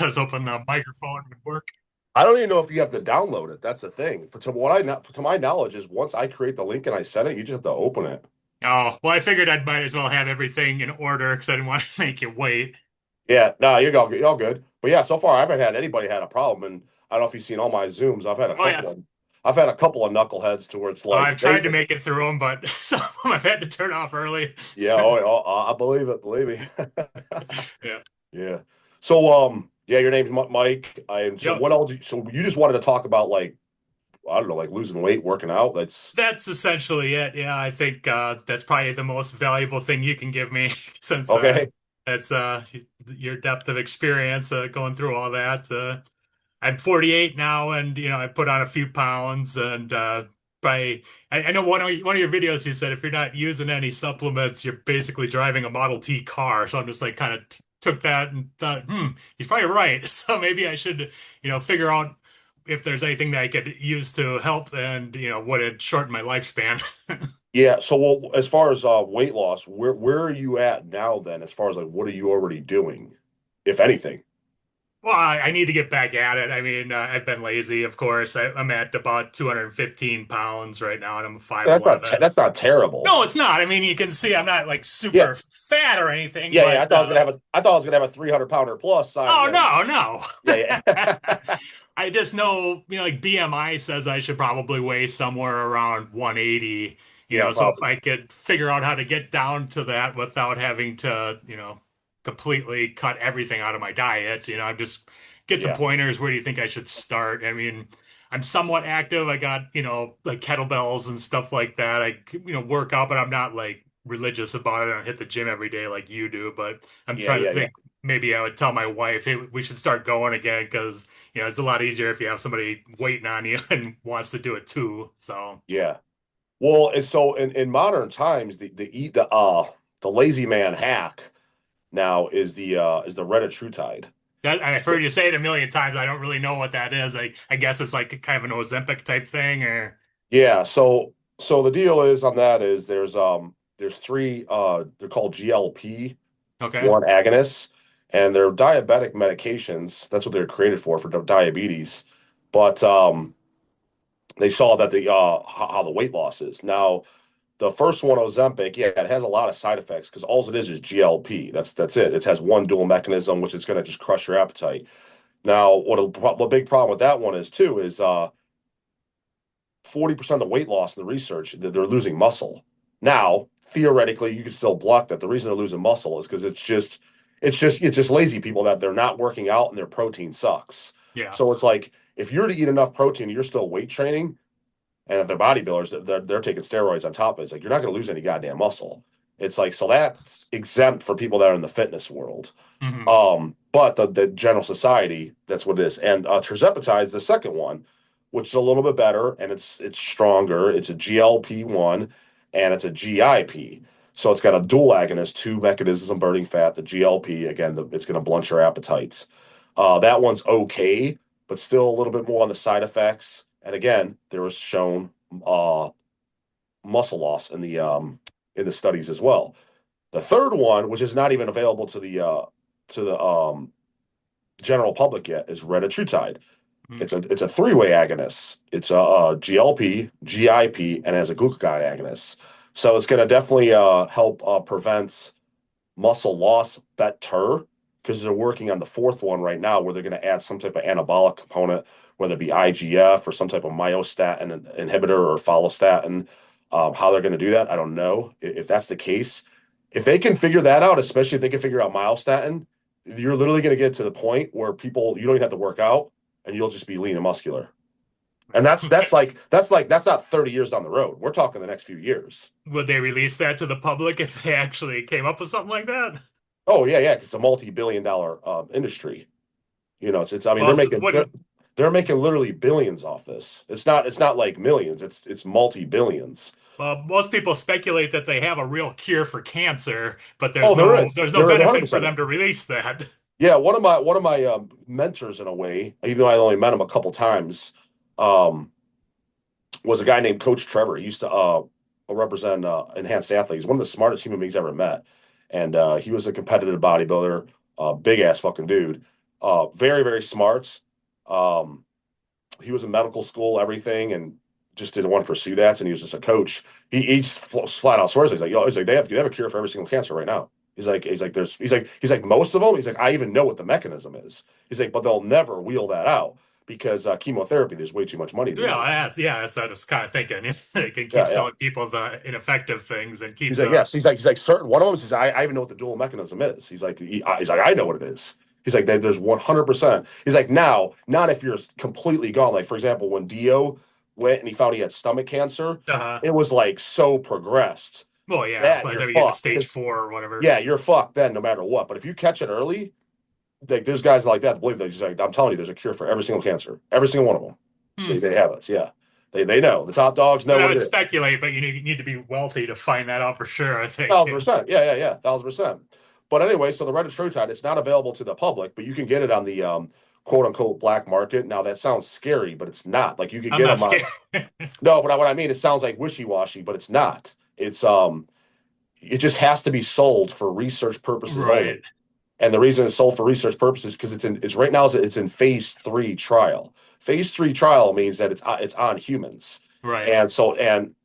I was hoping the microphone would work. I don't even know if you have to download it. That's the thing. To my knowledge is once I create the link and I send it, you just have to open it. Oh, well, I figured I might as well have everything in order because I didn't want to make you wait. Yeah, no, you're all good. But yeah, so far I haven't had anybody had a problem, and I don't know if you've seen all my Zooms. Oh yeah, I've had a couple of knuckleheads to where it's I've like tried to make it through them, but some of them I've had to turn off early. yeah, I believe it, believe me. Yeah. Yeah. So yeah, your name's Mike. So Yep. what else? So you just wanted to talk about like I don't know, like losing weight, working out. That's That's essentially it. Yeah, I think that's probably the most valuable thing you can give me since okay. that's your depth of experience going through all that. I'm 48 now, and I put on a few pounds, and by I know one of your videos you said if you're not using any supplements, you're basically driving a Model T car. So I'm just like kind of took that and thought, he's probably right. So maybe I should, figure out if there's anything that I could use to help, and would it shorten my lifespan? Yeah. So well, as far as weight loss, where are you at now then? As far as like what are you already doing, if anything? Well, I need to get back at it. I mean, I've been lazy, of course. I'm at about 215 pounds right now, and I'm That's not 5'11". that's not terrible. No, it's not. I mean, you can see I'm not like Yeah. super fat or anything, Yeah, yeah. but I thought I was gonna have a 300 pounder plus sign oh then. no, no. Yeah, yeah. I just know, like BMI says I should probably weigh somewhere around 180, Yeah, so if probably. I could figure out how to get down to that without having to, completely cut everything out of my diet, I'm just get some Yeah. pointers. Where do you think I should start? I mean, I'm somewhat active. I got, like kettlebells and stuff like that. I, work out, but I'm not like religious about it. I don't hit the gym every day like you do, but I'm Yeah, trying to yeah, yeah. think maybe I would tell my wife, hey, we should start going again because, it's a lot easier if you have somebody waiting on you and wants to do it too. So Yeah. Well, and so in modern times, the lazy man hack now is the retatrutide. that I've So, heard you say it a million times. I don't really know what that is. I guess it's like kind of an Ozempic type thing or yeah, so the deal is on that is there's three they're called GLP okay. one agonists, and they're diabetic medications. That's what they're created for diabetes. But they saw that the how the weight loss is. Now, the first one, Ozempic, yeah, it has a lot of side effects because all it is GLP. That's it. It has one dual mechanism, which is going to just crush your appetite. Now, what a big problem with that one is too is 40% of the weight loss in the research that they're losing muscle. Now, theoretically, you could still block that. The reason they're losing muscle is because it's just lazy people that they're not working out and their protein sucks. Yeah. So it's like if you're to eat enough protein, you're still weight training, and if they're bodybuilders, they're taking steroids on top of it. It's like you're not going to lose any goddamn muscle. It's like so that's exempt for people that are in the fitness world. Hmm. But the general society, that's what it is. And tirzepatide is the second one, which is a little bit better and it's stronger. It's a GLP-1 and it's a GIP. So it's got a dual agonist, two mechanisms of burning fat. The GLP, again, it's going to blunt your appetites. That one's okay, but still a little bit more on the side effects. And again, there was shown uh, muscle loss in the studies as well. The third one, which is not even available to the general public yet, is retatrutide. It's a three-way agonist. It's a GLP, GIP, and has a glucagon agonist. So it's going to definitely help prevent muscle loss better because they're working on the fourth one right now where they're going to add some type of anabolic component, whether it be IGF or some type of myostatin inhibitor or follistatin. How they're going to do that, I don't know. If that's the case, if they can figure that out, especially if they can figure out myostatin, you're literally going to get to the point where people you don't even have to work out and you'll just be lean and muscular. And that's not 30 years down the road. We're talking the next few years. Would they release that to the public if they actually came up with something like that? Oh yeah, yeah, 'cause it's a multi-billion-dollar industry. It's I mean Well, they're it's, making what they're, they're making literally billions off this. It's not like millions. It's multi-billions. Well, most people speculate that they have a real cure for cancer, but there's Oh, there no is. there's no There is benefit for 100%. them to release that. Yeah, one of my mentors in a way, even though I only met him a couple times, um, was a guy named Coach Trevor. He used to represent enhanced athletes. He's one of the smartest human beings I ever met, and he was a competitive bodybuilder, big ass fucking dude. Very, very smart. Um, he was in medical school, everything, and just didn't want to pursue that. And he was just a coach. He's flat out swears. He's like, yo, he's like, they have a cure for every single cancer right now. He's like, most of them. He's like, I even know what the mechanism is. He's like, but they'll never wheel that out because chemotherapy, there's way too much money to be made. That's what I was kind of thinking. They can keep Yeah, yeah. selling people the ineffective things and keep He's like, the yes. He's like certain. One of them says, I even know what the dual mechanism is. He's like, I know what it is. He's like, there's 100%. He's like, now, not if you're completely gone. Like, for example, when Dio went and he found he had stomach cancer, uh it was like so progressed well, yeah, that by the you're time you get to fucked. stage 4 or whatever. Yeah, you're fucked then no matter what. But if you catch it early, like there's guys like that believe that he's like, I'm telling you, there's a cure for every single cancer, every single one of them. Hmm. They have it. Yeah, they know. The top dogs So know I what would it is. speculate, but you need to be wealthy to find that out for sure, I think. 1,000%. Yeah, yeah, yeah. 1,000%. But anyway, so the retatrutide, it's not available to the public, but you can get it on the quote unquote black market. Now that sounds scary, but it's not. Like you could I'm get not them scared. on. No, but what I mean, it sounds like wishy washy, but it's not. It just has to be sold for research purposes only. Right, And the reason it's sold for research purposes because it's right now it's in phase 3 trial. Phase 3 trial means that it's on humans, right. and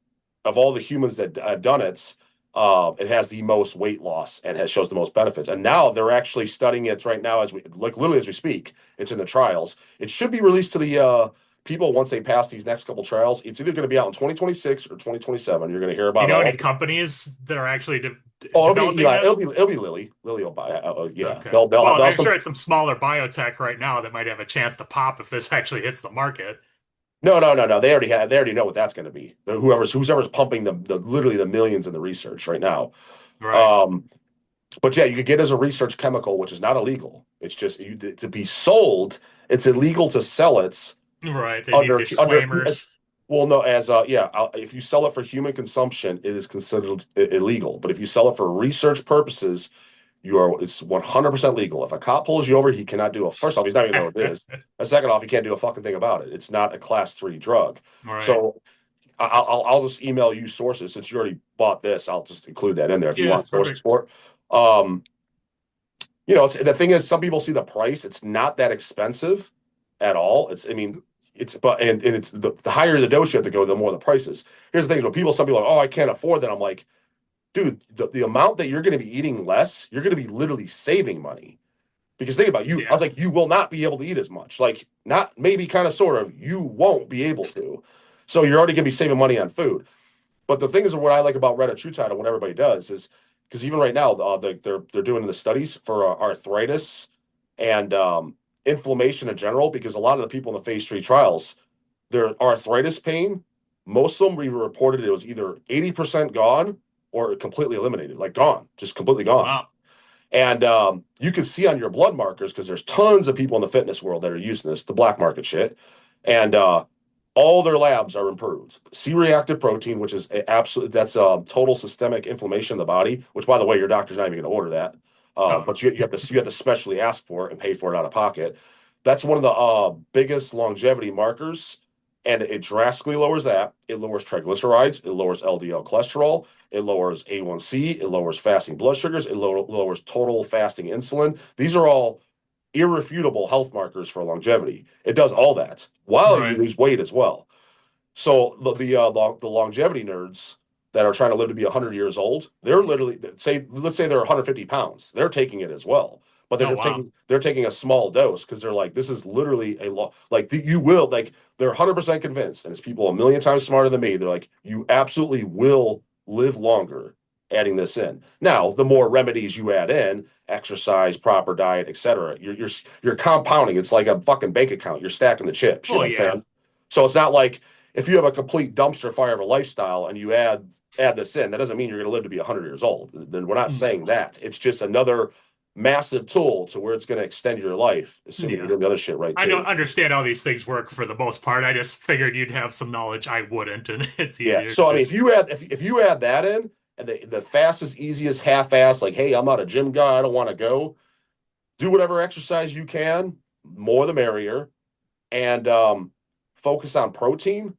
of all the humans that have done it, it has the most weight loss and has shows the most benefits. And now they're actually studying it right now as we like literally as we speak. It's in the trials. It should be released to the people once they pass these next couple trials. It's either going to be out in 2026 or 2027. You're going to hear Do you about know all. any companies that are actually Oh, it'll be developing Eli. It'll this? be it'll be Lilly. Lilly will buy. Yeah, Okay. they'll Well, have I'm some. sure it's some smaller biotech right now that might have a chance to pop if this actually hits the market. No, no, no, no. They already know what that's going to be. Whoever's pumping the literally the millions in the research right now. Right, Um, but yeah, you could get it as a research chemical, which is not illegal. It's just to be sold. It's illegal to sell it right. They need under. disclaimers. Well, no, if you sell it for human consumption, it is considered illegal. But if you sell it for research purposes, it's 100% legal. If a cop pulls you over, he cannot do a first off, he's not even know what it is. And second off, he can't do a fucking thing about it. It's not a class 3 drug. Right. So I'll just email you sources since you already bought this. I'll just include that in there if you Yeah, want sources perfect. for it. The thing is, some people see the price. It's not that expensive at all. I mean, and it's the higher the dose you have to go, the more the price is. Here's the thing: some people are like, oh, I can't afford that. I'm like, dude, the amount that you're going to be eating less, you're going to be literally saving money. Because think about you, I Yeah. was like, you will not be able to eat as much. Like, not maybe kind of sort of, you won't be able to. So you're already going to be saving money on food. But the thing is, what I like about retatrutide and what everybody does is because even right now, they're doing the studies for arthritis and inflammation in general. Because a lot of the people in the phase 3 trials, their arthritis pain, most of them we reported it was either 80% gone or completely eliminated, like gone, just completely gone. Wow. And you can see on your blood markers because there's tons of people in the fitness world that are using this, the black market shit, and all their labs are improved. C-reactive protein, which is that's total systemic inflammation in the body. Which, by the way, your doctor's not even going to order that, Oh, but you have to specially ask for it and pay for it out of pocket. That's one of the biggest longevity markers, and it drastically lowers that. It lowers triglycerides. It lowers LDL cholesterol. It lowers A1C. It lowers fasting blood sugars. It lowers total fasting insulin. These are all irrefutable health markers for longevity. It does all that while you right. lose weight as well. So the longevity nerds that are trying to live to be 100 years old, they're literally let's say they're 150 pounds. They're taking it as well, but Oh, wow. they're taking a small dose because they're like this is literally a law. Like you will like they're 100% convinced, and it's people a million times smarter than me. They're like you absolutely will live longer adding this in. Now, the more remedies you add in, exercise, proper diet, etc., you're compounding. It's like a fucking bank account. You're stacking the chips. You know Well, what I'm yeah. saying? So it's not like if you have a complete dumpster fire of a lifestyle and you add this in, that doesn't mean you're going to live to be 100 years old. Then we're not Mm, saying that. It's just another massive tool to where it's going to extend your life, assuming you're yeah. doing the other shit right I don't too. understand how these things work for the most part. I just figured you'd have some knowledge I wouldn't, and it's Yeah. easier to So I mean, just. if you add that in, and the fastest, easiest half-ass, like, hey, I'm not a gym guy, I don't want to go. Do whatever exercise you can, more the merrier, and focus on protein.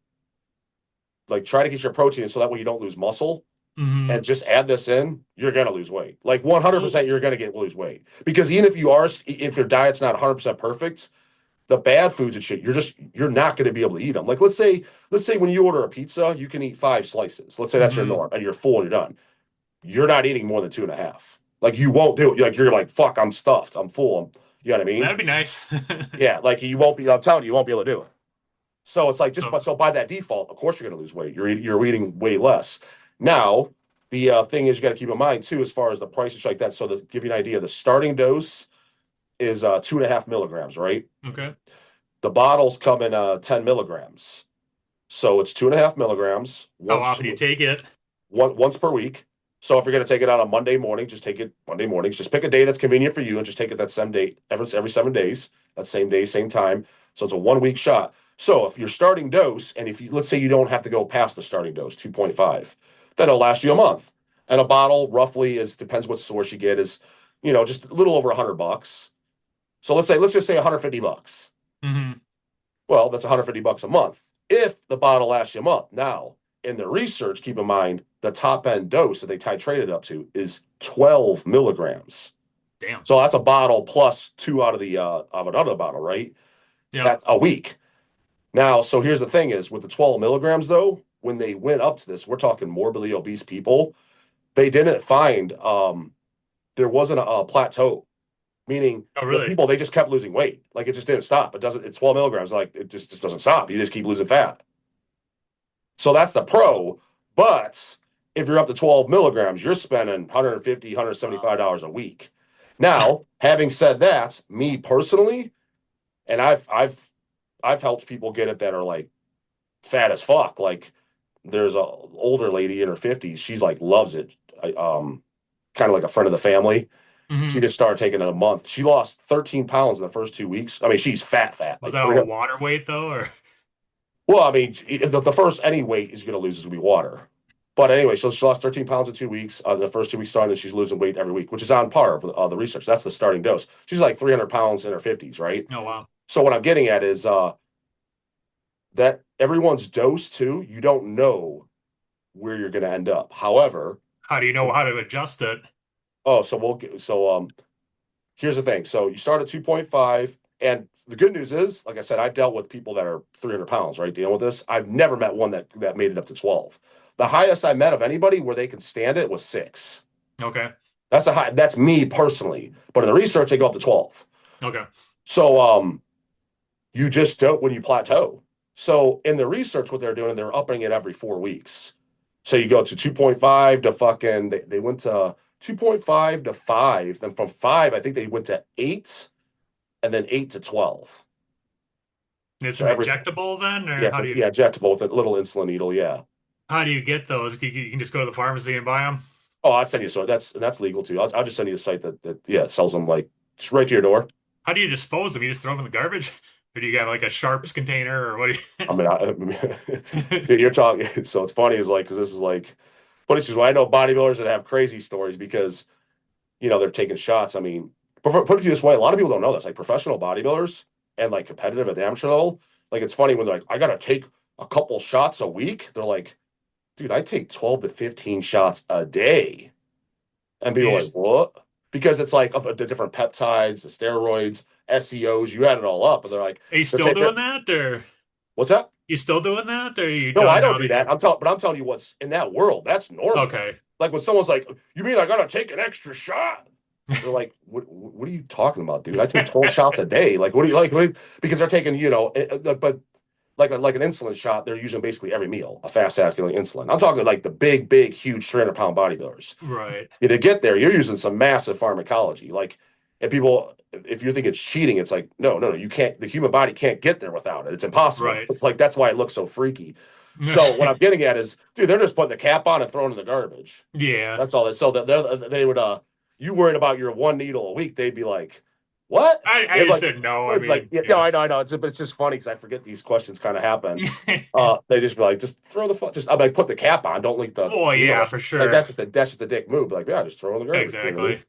Like, try to get your protein so that way you don't lose muscle. Mm-hmm. and just add this in, you're gonna lose weight. Like Well, 100%, you're gonna get lose weight because even if your diet's not 100% perfect, the bad foods and shit, you're not gonna be able to eat them. Like let's say when you order a pizza, you can eat 5 slices. Let's say that's your mm-hmm. norm, and you're full and you're done. You're not eating more than 2.5. Like you won't do it. Like you're like fuck, I'm stuffed, I'm full. You know what I mean? That'd be nice. Yeah, like you won't be. I'm telling you, you won't be able to do it. So it's like just So, so by that default, of course you're going to lose weight. You're eating way less. Now the thing is you got to keep in mind too, as far as the prices like that. So to give you an idea, the starting dose is 2.5 milligrams, right? okay. The bottles come in 10 milligrams, so it's 2.5 milligrams How often do you take it? once per week. So if you're going to take it on a Monday morning, just take it Monday mornings. Just pick a day that's convenient for you and just take it that same day every 7 days. That same day, same time. So it's a 1 week shot. So if your starting dose, and if you let's say you don't have to go past the starting dose, 2.5, then it'll last you a month. And a bottle roughly is depends what source you get is, just a little over $100. So let's just say $150. Mm-hmm. Well, that's $150 a month if the bottle lasts you a month. Now, in the research, keep in mind the top end dose that they titrated up to is 12 milligrams. Damn. So that's a bottle plus two out of another bottle, right? Yep. That's a week. Now, so here's the thing: is with the 12 milligrams though, when they went up to this, we're talking morbidly obese people. They didn't find there wasn't a plateau, meaning Oh, the really? people they just kept losing weight. Like it just didn't stop. It doesn't. It's 12 milligrams. Like it just doesn't stop. You just keep losing fat. So that's the pro. But if you're up to 12 milligrams, you're spending $150, $175 a week. Now, having said that, me personally, and I've helped people get it that are like fat as fuck. Like there's a older lady in her 50s. She's like loves it. Kind of like a friend of the family. She Mm-hmm. just started taking it a month. She lost 13 pounds in the first 2 weeks. I mean, she's fat, Was like that all 300. water weight though, or Well, I mean, the first any weight is going to lose is going to be water. But anyway, so she lost 13 pounds in 2 weeks. The first 2 weeks started, and she's losing weight every week, which is on par with the research. That's the starting dose. She's like 300 pounds in her 50s, right? oh wow? So what I'm getting at is that everyone's dose too, you don't know where you're going to end up. However, How do you know how to adjust it? oh, so we'll get, so here's the thing. So you start at 2.5, and the good news is, like I said, I've dealt with people that are 300 pounds, right? Dealing with this. I've never met one that made it up to 12. The highest I met of anybody where they can stand it was 6. Okay. That's a high. That's me personally. But in the research, they go up to 12. Okay. So you just don't when you plateau. So in the research, what they're doing, they're upping it every 4 weeks. So you go to 2.5 to fucking they went to 2.5 to 5. Then from 5, I think they went to 8, and then 8 to 12. It's So an every injectable then, or yeah, how do you yeah, injectable with a little insulin needle, yeah. how do you get those? You can just go to the pharmacy and buy them. Oh, I'll send you so that's legal too. I'll just send you a site that yeah sells them like just right to your door. How do you dispose of them? You just throw them in the garbage, or do you have like a sharps container, or what I mean, do you? you're talking. So it's funny is like because this is like, but it's just I know bodybuilders that have crazy stories because they're taking shots. I mean, put it this way, a lot of people don't know this. Like professional bodybuilders and like competitive at the amateur level, like it's funny when they're like, I gotta take a couple shots a week. They're like, dude, I take 12 to 15 shots a day. And Do people you are like, just what? Because it's like of the different peptides, the steroids, SEOs, you add it all up, and they're like, are you they're, still doing they're, that, or what's that? you still doing that, or are you No, I done don't now do that that. you're But I'm telling you what's in that world. That's normal. okay? Like when someone's like, "You mean I gotta take an extra shot?" They're like, "What are you talking about, dude? I take 12 shots a day. Like, what do you like?" Because they're taking, but like an insulin shot, they're using basically every meal, a fast acting insulin. I'm talking like the big, huge 300-pound bodybuilders. Right, Yeah, to get there, you're using some massive pharmacology. Like, and people, if you think it's cheating, it's like, no, you can't. The human body can't get there without it. It's impossible. right. It's like that's why it looks so freaky. So what I'm getting at is, dude, they're just putting the cap on and throwing it in the garbage. Yeah, That's all. So that they would you worried about your one needle a week? They'd be like, what? I They'd just like, said no. I they'd be like, mean, yeah, no, yeah. I know. But it's just funny because I forget these questions kind of happen. They just be like, just throw the just I'm like, put the cap on. Don't leak the Oh yeah, needle. for Like sure. that's just a dick move. Like, yeah, just throw it in the garbage. You know what I mean? Exactly.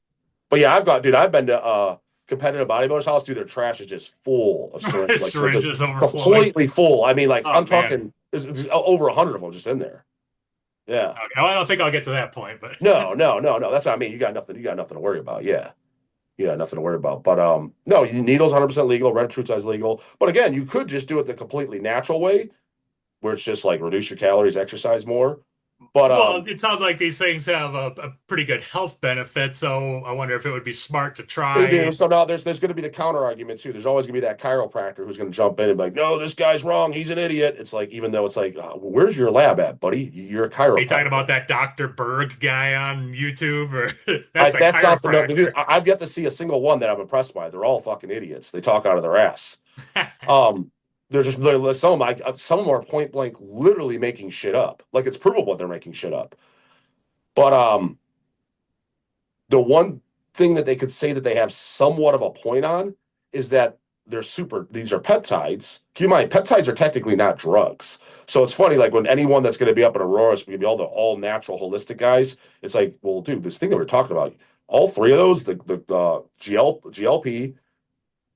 But yeah, I've been to competitive bodybuilders' house, dude. Their trash is just full of syringe, like Syringes overflowing. completely full. I mean, like Oh I'm man. talking, there's over 100 of them just in there. Yeah. Okay. Well, I don't think I'll get to that point, but No, no, no, no. That's what I mean. You got nothing to worry about. Yeah. Yeah, nothing to worry about. But no, needles 100% legal, red truth is legal. But again, you could just do it the completely natural way, where it's just like reduce your calories, exercise more. But well, it sounds like these things have a pretty good health benefit. So I wonder if it would be smart to they do. try. So now there's going to be the counter argument too. There's always going to be that chiropractor who's going to jump in and be like, "No, this guy's wrong. He's an idiot." It's like, even though it's like, where's your lab at, buddy? You're a Are you talking chiropractor. about that Dr. Berg guy on YouTube, or that's the That's not the no. Dude, chiropractor? I've yet to see a single one that I'm impressed by. They're all fucking idiots. They talk out of their ass. Um, some of them are point blank, literally making shit up. Like it's provable they're making shit up. But the one thing that they could say that they have somewhat of a point on is that these are peptides. Keep in mind, peptides are technically not drugs. So it's funny, like when anyone that's going to be up in Aurora is going to be all natural, holistic guys. It's like, well, dude, this thing that we're talking about, all three of those, the GLP,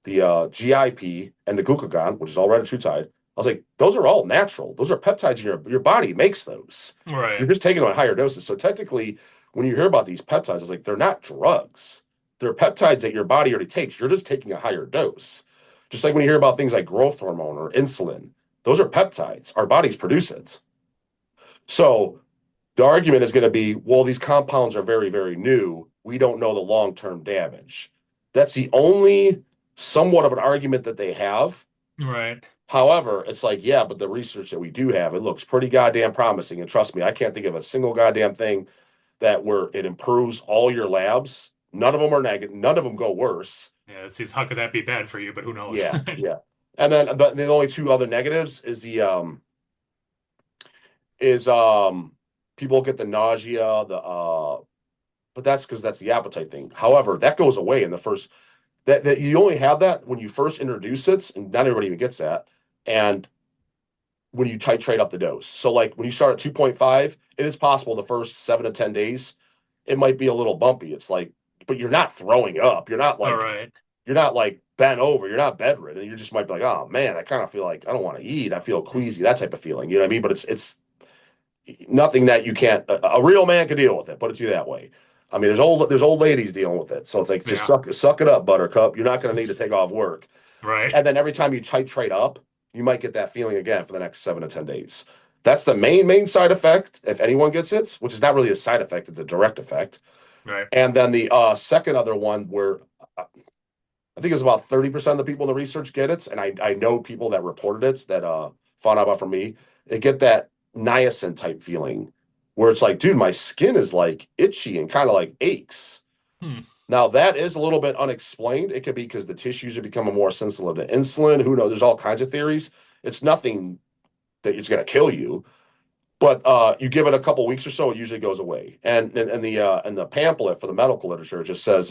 the GIP, and the glucagon, which is all retatrutide. I was like, those are all natural. Those are peptides in your body makes those. Right. You're just taking them at higher doses. So technically, when you hear about these peptides, it's like they're not drugs. They're peptides that your body already takes. You're just taking a higher dose. Just like when you hear about things like growth hormone or insulin, those are peptides. Our bodies produce it. So the argument is going to be, well, these compounds are very, very new. We don't know the long-term damage. That's the only somewhat of an argument that they have. Right. However, it's like, yeah, but the research that we do have, it looks pretty goddamn promising. And trust me, I can't think of a single goddamn thing that where it improves all your labs. None of them are negative. None of them go worse. Yeah, it seems how could that be bad for you? But who knows? Yeah, yeah. And then, but the only two other negatives is people get the nausea, but that's because that's the appetite thing. However, that goes away in the first that you only have that when you first introduce it, and not everybody even gets that. And when you titrate up the dose. So like when you start at 2.5, it is possible the first 7 to 10 days, it might be a little bumpy. It's like, but you're not throwing up. All right. You're not like bent over. You're not bedridden. You just might be like, oh man, I kind of feel like I don't want to eat. I feel queasy, that type of feeling. You know what I mean? But it's nothing that you can't a real man can deal with it, put it to you that way. I mean, there's old ladies dealing with it. So it's like just Yeah. suck it up, buttercup. You're not gonna need to take off work. Right. And then every time you titrate up, you might get that feeling again for the next 7 to 10 days. That's the main side effect, if anyone gets it, which is not really a side effect, it's a direct effect. Right. And then the second other one where I think it's about 30% of the people in the research get it, and I know people that reported it that found out about from me, they get that niacin type feeling where it's like, dude, my skin is like itchy and kind of like aches. Hmm. Now that is a little bit unexplained. It could be because the tissues are becoming more sensitive to insulin. Who knows? There's all kinds of theories. It's nothing that it's going to kill you, but you give it a couple weeks or so, it usually goes away. And the pamphlet for the medical literature just says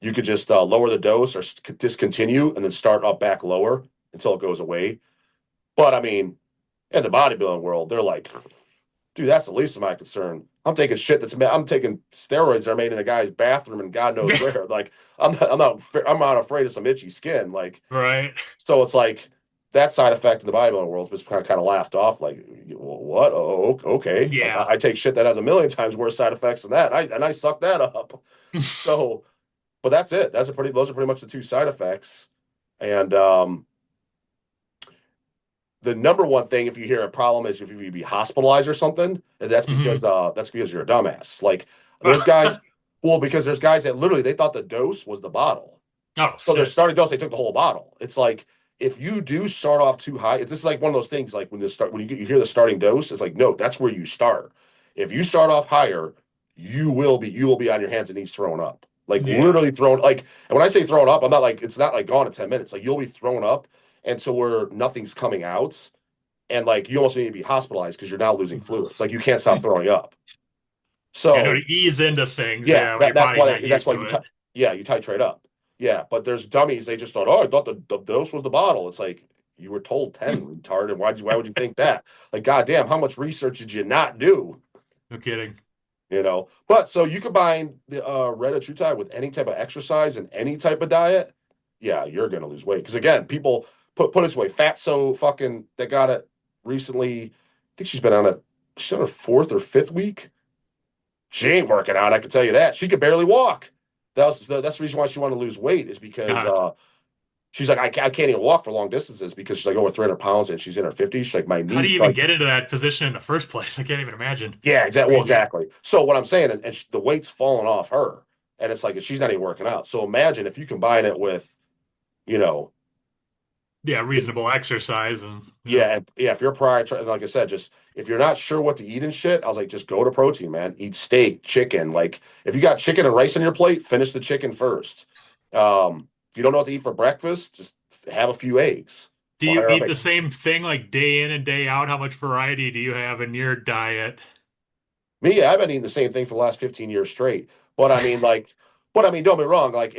you could just lower the dose or discontinue and then start up back lower until it goes away. But I mean, in the bodybuilding world, they're like, dude, that's the least of my concern. I'm taking steroids that are made in a guy's bathroom and God knows where. Like, I'm not afraid of some itchy skin. Like, Right. so it's like that side effect in the bodybuilding world was kind of laughed off. Like, what? Oh, okay. Like, Yeah. I take shit that has a million times worse side effects than that. And I suck that up. So, but that's it. Those are pretty much the two side effects. And the number one thing if you hear a problem is if you be hospitalized or something, and Hmm. that's because you're a dumbass. Like there's guys, well, because there's guys that literally they thought the dose was the bottle. Oh So their shit. starting dose, they took the whole bottle. It's like if you do start off too high, this is like one of those things like when you hear the starting dose, it's like no, that's where you start. If you start off higher, you will be on your hands and knees thrown up. Like Yeah. literally thrown like and when I say thrown up, I'm not like it's not like gone in 10 minutes. Like you'll be thrown up and so where nothing's coming out and like you almost need to be hospitalized because you're now losing fluids. Like you can't stop throwing up. Yeah, no, to So ease into things, yeah, yeah, when your body's not that's used why to it. you titrate up. Yeah, but there's dummies. They just thought, oh, I thought the dose was the bottle. It's like you were told 10, retard, and why would you think that? Like, goddamn, how much research did you not do? No kidding. You know, but so you combine the retatrutide with any type of exercise and any type of diet, yeah, you're gonna lose weight. Because again, people put it this way, fat so fucking that got it recently. I think she's been on it she's on her fourth or fifth week. She ain't working out. I can tell you that. She could barely walk. That's the reason why she wanted to lose weight is because God, she's like I can't even walk for long distances because she's like over 300 pounds and she's in her 50s. She's like my how do knees you even start. get into that position in the first place? I can't even imagine. Yeah, exactly. Well, Crazy. exactly. So what I'm saying, and the weight's falling off her, and it's like she's not even working out. So imagine if you combine it with, you know, Yeah, reasonable exercise and yeah. yeah, yeah. If you're prior, like I said, just if you're not sure what to eat and shit, I was like, just go to protein, man. Eat steak, chicken. Like if you got chicken and rice on your plate, finish the chicken first. If you don't know what to eat for breakfast, just have a few eggs. Do you Fire up eat a the same thing like day in and day out? How much variety do you have in your diet? Me, I've been eating the same thing for the last 15 years straight. But I mean, like, but I mean, don't be wrong. Like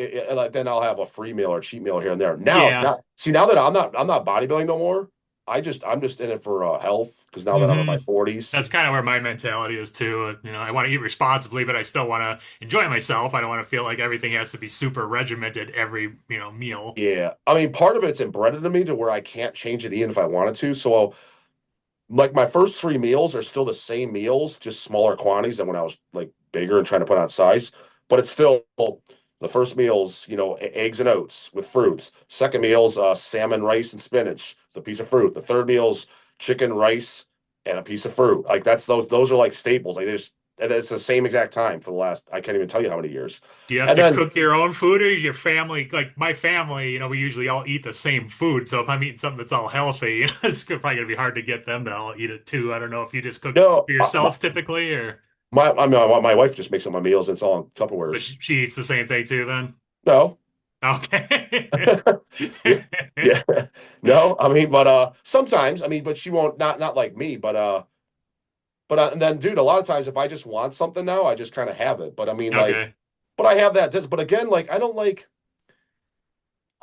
then I'll have a free meal or cheat meal here and there. Yeah. Now that I'm not bodybuilding no more. I'm just in it for health because now that I'm in Hmm. my 40s. That's kind of where my mentality is too. You know, I want to eat responsibly, but I still want to enjoy myself. I don't want to feel like everything has to be super regimented every, meal. Yeah, I mean, part of it's embedded in me to where I can't change it even if I wanted to. So, like, my first three meals are still the same meals, just smaller quantities than when I was like bigger and trying to put on size. But it's still the first meals, eggs and oats with fruits. Second meals, salmon, rice, and spinach, the piece of fruit. The third meals, chicken, rice, and a piece of fruit. Like that's those are like staples. Like there's and it's the same exact time for the last I can't even tell you how many years. Do you have And to then cook your own food or is your family, like my family, we usually all eat the same food. So if I'm eating something that's all healthy, it's probably going to be hard to get them to all eat it too. I don't know if you just cook no, for my, yourself typically or, I mean, my wife just makes up my meals. It's all in but Tupperwares. she eats the same thing too then. No. Okay. Yeah. Yeah. No, I mean, but sometimes, I mean, but she won't not like me, and then dude, a lot of times if I just want something now, I just kind of have it. But I mean like Okay. but I have that but again, like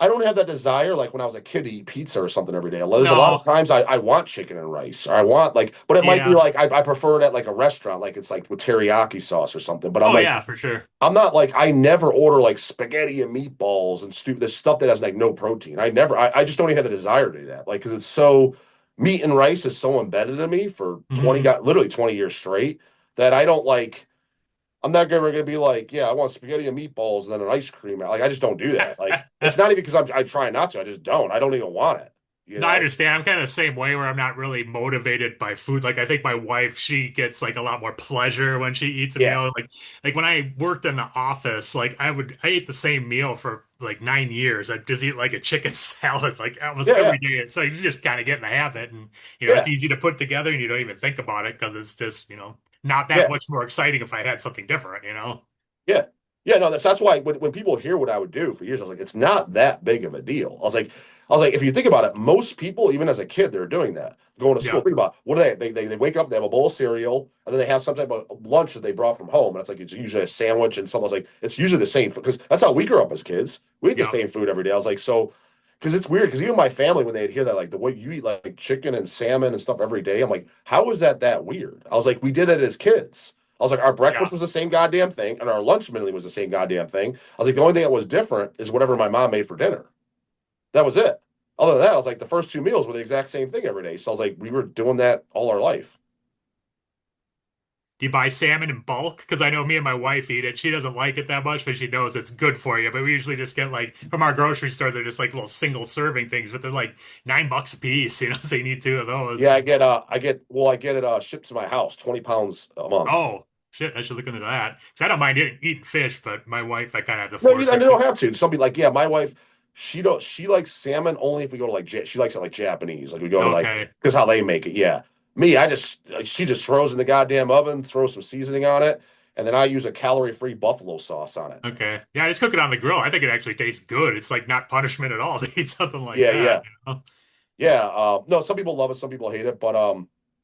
I don't have that desire like when I was a kid to eat pizza or something every day. There's a lot of No. times I want chicken and rice or I want like, but it might be Yeah. like I prefer it at like a restaurant, like it's like with teriyaki sauce or something. But I'm Oh like, yeah, for sure. I'm not like I never order like spaghetti and meatballs and stupid this stuff that has like no protein. I just don't even have the desire to do that. Like because it's so meat and rice is so embedded in me for 20 Hmm. got literally 20 years straight that I don't like I'm not ever gonna be like, yeah, I want spaghetti and meatballs and then an ice cream. Like I just don't do that. Like it's not even because I try not to. I just don't. I don't even want it. You No, I know? understand. I'm kind of the same way where I'm not really motivated by food. Like I think my wife, she gets like a lot more pleasure when she eats a Yeah, meal. Like when I worked in the office, like I ate the same meal for like 9 years. I'd just eat like a chicken salad like almost yeah, yeah, every day. So you just kind of get in the habit and it's yeah, easy to put together and you don't even think about it because it's just, not that yeah. much more exciting if I had something different. Yeah. Yeah, no, that's why when people hear what I would do for years, I was like, it's not that big of a deal. I was like, if you think about it, most people, even as a kid, they're doing that, going to school. Yeah. Think about what do they wake up, they have a bowl of cereal, and then they have some type of lunch that they brought from home. And it's like it's usually a sandwich and something. I was like, it's usually the same because that's how we grew up as kids. We eat the Yeah. same food every day. I was like, so because it's weird because even my family when they'd hear that, like the way you eat like chicken and salmon and stuff every day, I'm like, how is that weird? I was like, we did it as kids. I was like, our Yeah. breakfast was the same goddamn thing, and our lunch mainly was the same goddamn thing. I was like, the only thing that was different is whatever my mom made for dinner. That was it. Other than that, I was like, the first two meals were the exact same thing every day. So I was like, we were doing that all our life. Do you buy salmon in bulk? Because I know me and my wife eat it. She doesn't like it that much, but she knows it's good for you. But we usually just get like from our grocery store, they're just like little single serving things, but they're like $9 a piece, so you need two of Yeah, those. I get it shipped to my house, 20 pounds a month. Oh, shit, I should look into that. Because I don't mind eating fish, but my wife, I kind of have to No, force you her. don't have to. Somebody like, yeah, my wife, she likes salmon only if we go to like she likes it like Japanese, like we go to like Okay. because how they make it. Yeah, me, she just throws in the goddamn oven, throws some seasoning on it, and then I use a calorie-free buffalo sauce on it. Okay. Yeah, I just cook it on the grill. I think it actually tastes good. It's like not punishment at all to eat something like Yeah, that, yeah, you know? yeah. No, some people love it, some people hate it, but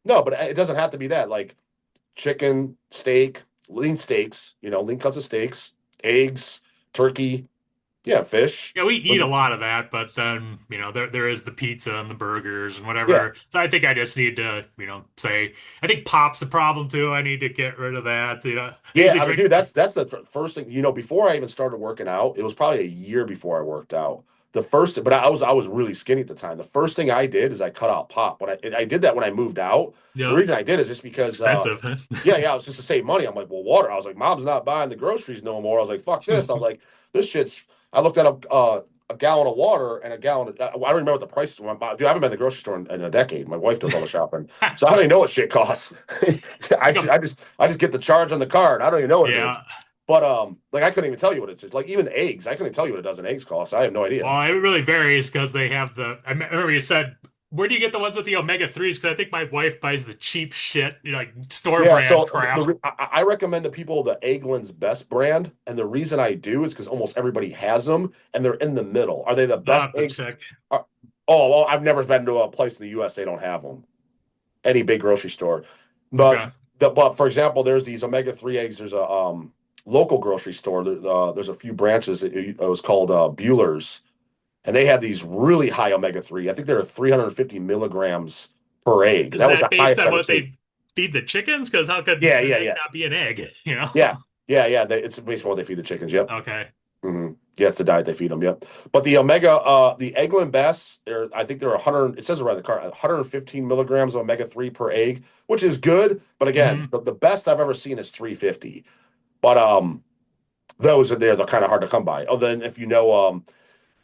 no, but it doesn't have to be that. Like chicken, steak, lean steaks, lean cuts of steaks, eggs, turkey, yeah, fish. Yeah, we eat But a lot of that, but then, there is the pizza and the burgers and yeah, whatever. So I think I just need to, say, I think pop's a problem too. I need to get rid of that. I yeah. usually I mean, drink, dude, that's the first thing. Before I even started working out, it was probably a year before I worked out but I was really skinny at the time. The first thing I did is I cut out pop. When I did that when I moved out. The Yep. reason I did is just It's because expensive. yeah, I was just to save money. I'm like, well, water. I was like, mom's not buying the groceries no more. I was like, fuck this. I was like, this shit's. I looked at a gallon of water and a gallon. I don't remember what the prices were. Dude, I haven't been to the grocery store in a decade. My wife does all the shopping, so I don't even know what shit costs. Like a I just get the charge on the card. I don't even know what it is. yeah. But like I couldn't even tell you what it's like. Even eggs, I couldn't tell you what a dozen eggs cost. I have no idea. Well, it really varies because they have the. I remember you said, where do you get the ones with the omega threes? Because I think my wife buys the cheap shit, like store Yeah, brand so crap. I recommend to people the Eggland's Best brand, and the reason I do is because almost everybody has them, and they're in the middle. Are they the I'll best have to eggs? check. Are, oh, well, I've never been to a place in the U.S. they don't have them. Any big grocery store, but Okay. but for example, there's these omega-3 eggs. There's a local grocery store. There's a few branches. It was called Bueller's, and they had these really high omega-3. I think they were 350 milligrams per egg. Is That was that the based highest on I've ever what seen. they feed the chickens? Because how could Yeah, an yeah, egg yeah, not be an egg? You know? yeah, yeah. It's basically what they feed the chickens. Yep. Okay. Yeah, it's the diet they feed them. Yep. But the Eggland Best, I think they're 100. It says around the car, 115 milligrams of omega-3 per egg, which is good. But again, Hmm. the best I've ever seen is 350. But those are there. They're kind of hard to come by. Oh, then if you know,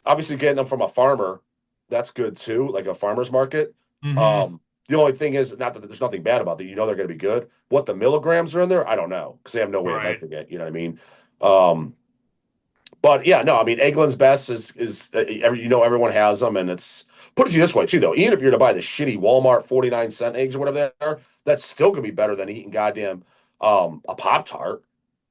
obviously getting them from a farmer, that's good too, like a farmer's market. Hmm. The only thing is, not that there's nothing bad about that. You know they're going to be good. What the milligrams are in there, I don't know because they have no way of Right. measuring it. You know what I mean? Um, but yeah, no, I mean Eggland's Best is everyone has them, and it's put it to you this way too though. Even if you're to buy the shitty Walmart 49-cent eggs or whatever they are, that's still gonna be better than eating goddamn a Pop Tart.